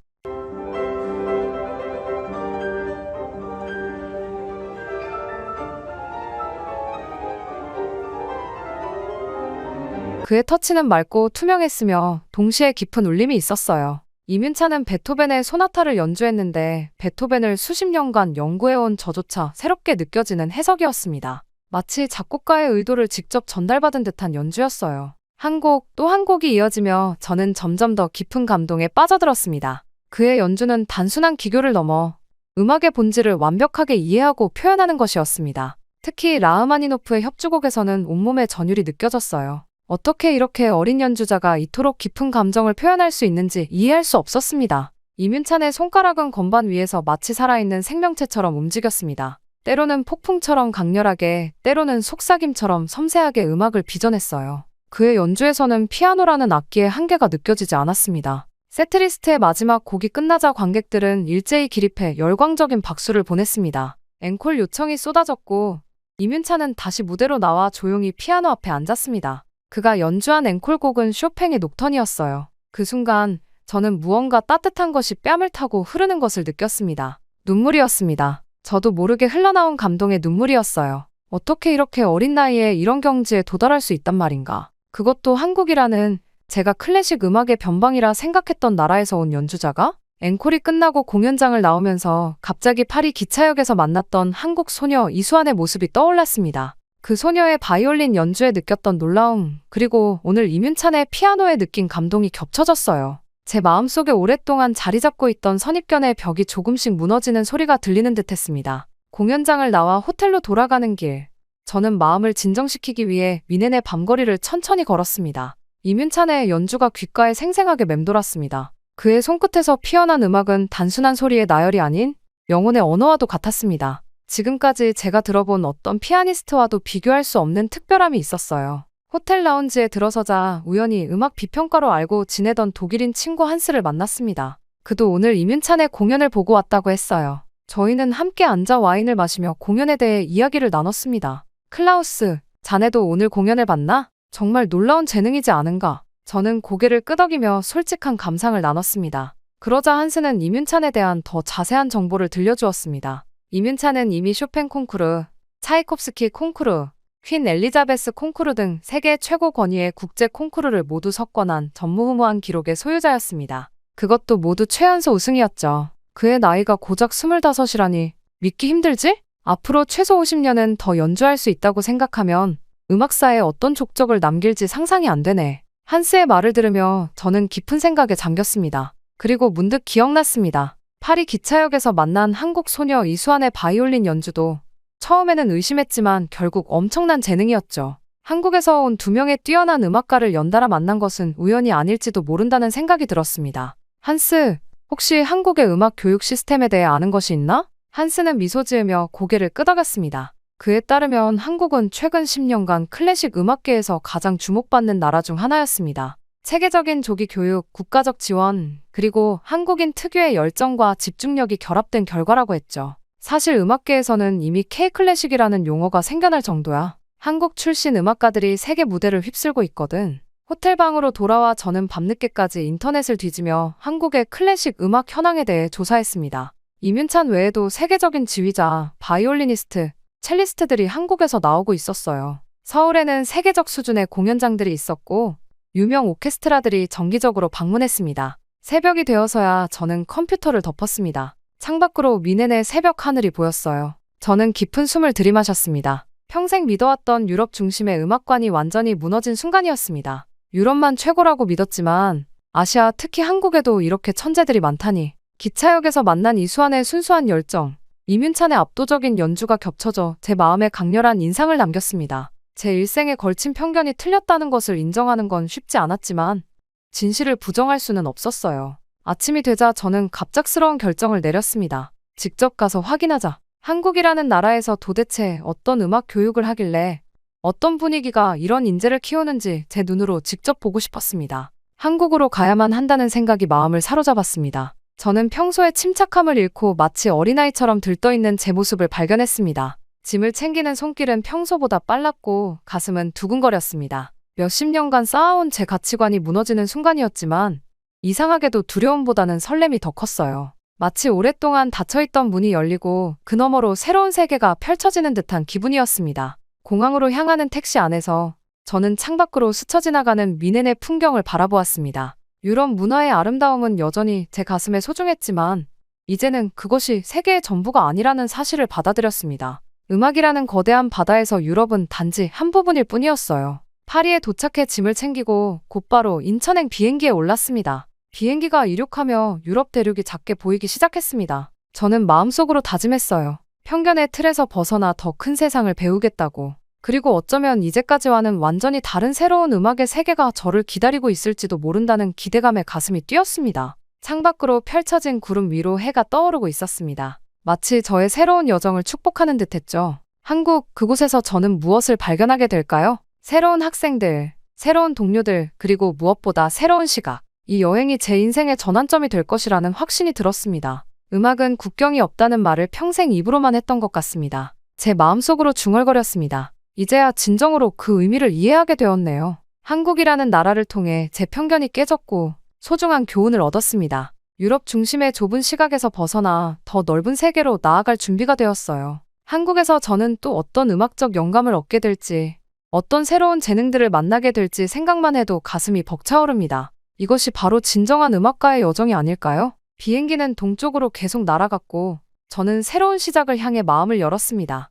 그의 터치는 맑고 투명했으며 동시에 깊은 울림이 있었어요. 임윤찬은 베토벤의 소나타를 연주했는데 베토벤을 수십 년간 연구해온 저조차 새롭게 느껴지는 해석이었습니다. 마치 작곡가의 의도를 직접 전달받은 듯한 연주였어요. 한 곡 또 한 곡이 이어지며 저는 점점 더 깊은 감동에 빠져들었습니다. 그의 연주는 단순한 기교를 넘어 음악의 본질을 완벽하게 이해하고 표현하는 것이었습니다. 특히 라흐마니노프의 협주곡에서는 온몸의 전율이 느껴졌어요. 어떻게 이렇게 어린 연주자가 이토록 깊은 감정을 표현할 수 있는지 이해할 수 없었습니다. 임윤찬의 손가락은 건반 위에서 마치 살아있는 생명체처럼 움직였습니다. 때로는 폭풍처럼 강렬하게, 때로는 속삭임처럼 섬세하게 음악을 빚어냈어요. 그의 연주에서는 피아노라는 악기의 한계가 느껴지지 않았습니다. 세트리스트의 마지막 곡이 끝나자 관객들은 일제히 기립해 열광적인 박수를 보냈습니다. 앵콜 요청이 쏟아졌고 임윤찬은 다시 무대로 나와 조용히 피아노 앞에 앉았습니다. 그가 연주한 앵콜곡은 쇼팽의 녹턴이었어요. 그 순간 저는 무언가 따뜻한 것이 뺨을 타고 흐르는 것을 느꼈습니다. 눈물이었습니다. 저도 모르게 흘러나온 감동의 눈물이었어요. 어떻게 이렇게 어린 나이에 이런 경지에 도달할 수 있단 말인가. 그것도 한국이라는 제가 클래식 음악의 변방이라 생각했던 나라에서 온 연주자가? 앵콜이 끝나고 공연장을 나오면서 갑자기 파리 기차역에서 만났던 한국 소녀 이수환의 모습이 떠올랐습니다. 그 소녀의 바이올린 연주에 느꼈던 놀라움, 그리고 오늘 이윤찬의 피아노에 느낀 감동이 겹쳐졌어요. 제 마음속에 오랫동안 자리 잡고 있던 선입견의 벽이 조금씩 무너지는 소리가 들리는 듯했습니다. 공연장을 나와 호텔로 돌아가는 길, 저는 마음을 진정시키기 위해 미넨의 밤거리를 천천히 걸었습니다. 이윤찬의 연주가 귓가에 생생하게 맴돌았습니다. 그의 손끝에서 피어난 음악은 단순한 소리의 나열이 아닌 영혼의 언어와도 같았습니다. 지금까지 제가 들어본 어떤 피아니스트와도 비교할 수 없는 특별함이 있었어요. 호텔 라운지에 들어서자 우연히 음악 비평가로 알고 지내던 독일인 친구 한스를 만났습니다. 그도 오늘 이윤찬의 공연을 보고 왔다고 했어요. 저희는 함께 앉아 와인을 마시며 공연에 대해 이야기를 나눴습니다. 클라우스, 자네도 오늘 공연을 봤나? 정말 놀라운 재능이지 않은가? 저는 고개를 끄덕이며 솔직한 감상을 나눴습니다. 그러자 한스는 이윤찬에 대한 더 자세한 정보를 들려주었습니다. 이윤찬은 이미 쇼팽 콩쿠르, 차이콥스키 콩쿠르, 퀸 엘리자베스 콩쿠르 등 세계 최고 권위의 국제 콩쿠르를 모두 석권한 전무후무한 기록의 소유자였습니다. 그것도 모두 최연소 우승이었죠. 그의 나이가 고작 25이라니 믿기 힘들지? 앞으로 최소 50년은 더 연주할 수 있다고 생각하면 음악사에 어떤 족적을 남길지 상상이 안 되네. 한스의 말을 들으며 저는 깊은 생각에 잠겼습니다. 그리고 문득 기억났습니다. 파리 기차역에서 만난 한국 소녀 이수환의 바이올린 연주도 처음에는 의심했지만 결국 엄청난 재능이었죠. 한국에서 온 두 명의 뛰어난 음악가를 연달아 만난 것은 우연이 아닐지도 모른다는 생각이 들었습니다. 한스, 혹시 한국의 음악 교육 시스템에 대해 아는 것이 있나? 한스는 미소 지으며 고개를 끄덕였습니다. 그에 따르면 한국은 최근 10년간 클래식 음악계에서 가장 주목받는 나라 중 하나였습니다. 체계적인 조기 교육, 국가적 지원, 그리고 한국인 특유의 열정과 집중력이 결합된 결과라고 했죠. 사실 음악계에서는 이미 K-클래식이라는 용어가 생겨날 정도야. 한국 출신 음악가들이 세계 무대를 휩쓸고 있거든. 호텔방으로 돌아와 저는 밤늦게까지 인터넷을 뒤지며 한국의 클래식 음악 현황에 대해 조사했습니다. 이윤찬 외에도 세계적인 지휘자, 바이올리니스트, 첼리스트들이 한국에서 나오고 있었어요. 서울에는 세계적 수준의 공연장들이 있었고 유명 오케스트라들이 정기적으로 방문했습니다. 새벽이 되어서야 저는 컴퓨터를 덮었습니다. 창밖으로 미넨의 새벽 하늘이 보였어요. 저는 깊은 숨을 들이마셨습니다. 평생 믿어왔던 유럽 중심의 음악관이 완전히 무너진 순간이었습니다. 유럽만 최고라고 믿었지만 아시아, 특히 한국에도 이렇게 천재들이 많다니. 기차역에서 만난 이수환의 순수한 열정, 이윤찬의 압도적인 연주가 겹쳐져 제 마음에 강렬한 인상을 남겼습니다. 제 일생에 걸친 편견이 틀렸다는 것을 인정하는 건 쉽지 않았지만 진실을 부정할 수는 없었어요. 아침이 되자 저는 갑작스러운 결정을 내렸습니다. 직접 가서 확인하자. 한국이라는 나라에서 도대체 어떤 음악 교육을 하길래 어떤 분위기가 이런 인재를 키우는지 제 눈으로 직접 보고 싶었습니다. 한국으로 가야만 한다는 생각이 마음을 사로잡았습니다. 저는 평소에 침착함을 잃고 마치 어린아이처럼 들떠있는 제 모습을 발견했습니다. 짐을 챙기는 손길은 평소보다 빨랐고 가슴은 두근거렸습니다. 몇십 년간 쌓아온 제 가치관이 무너지는 순간이었지만 이상하게도 두려움보다는 설렘이 더 컸어요. 마치 오랫동안 닫혀있던 문이 열리고 그 너머로 새로운 세계가 펼쳐지는 듯한 기분이었습니다. 공항으로 향하는 택시 안에서 저는 창밖으로 스쳐 지나가는 미넨의 풍경을 바라보았습니다. 유럽 문화의 아름다움은 여전히 제 가슴에 소중했지만 이제는 그것이 세계의 전부가 아니라는 사실을 받아들였습니다. 음악이라는 거대한 바다에서 유럽은 단지 한 부분일 뿐이었어요. 파리에 도착해 짐을 챙기고 곧바로 인천행 비행기에 올랐습니다. 비행기가 이륙하며 유럽 대륙이 작게 보이기 시작했습니다. 저는 마음속으로 다짐했어요. 편견의 틀에서 벗어나 더 큰 세상을 배우겠다고. 그리고 어쩌면 이제까지와는 완전히 다른 새로운 음악의 세계가 저를 기다리고 있을지도 모른다는 기대감에 가슴이 뛰었습니다. 창밖으로 펼쳐진 구름 위로 해가 떠오르고 있었습니다. 마치 저의 새로운 여정을 축복하는 듯했죠. 한국, 그곳에서 저는 무엇을 발견하게 될까요? 새로운 학생들, 새로운 동료들, 그리고 무엇보다 새로운 시각. 이 여행이 제 인생의 전환점이 될 것이라는 확신이 들었습니다. 음악은 국경이 없다는 말을 평생 입으로만 했던 것 같습니다. 제 마음속으로 중얼거렸습니다. 이제야 진정으로 그 의미를 이해하게 되었네요. 한국이라는 나라를 통해 제 편견이 깨졌고 소중한 교훈을 얻었습니다. 유럽 중심의 좁은 시각에서 벗어나 더 넓은 세계로 나아갈 준비가 되었어요. 한국에서 저는 또 어떤 음악적 영감을 얻게 될지, 어떤 새로운 재능들을 만나게 될지 생각만 해도 가슴이 벅차오릅니다. 이것이 바로 진정한 음악가의 여정이 아닐까요? 비행기는 동쪽으로 계속 날아갔고, 저는 새로운 시작을 향해 마음을 열었습니다.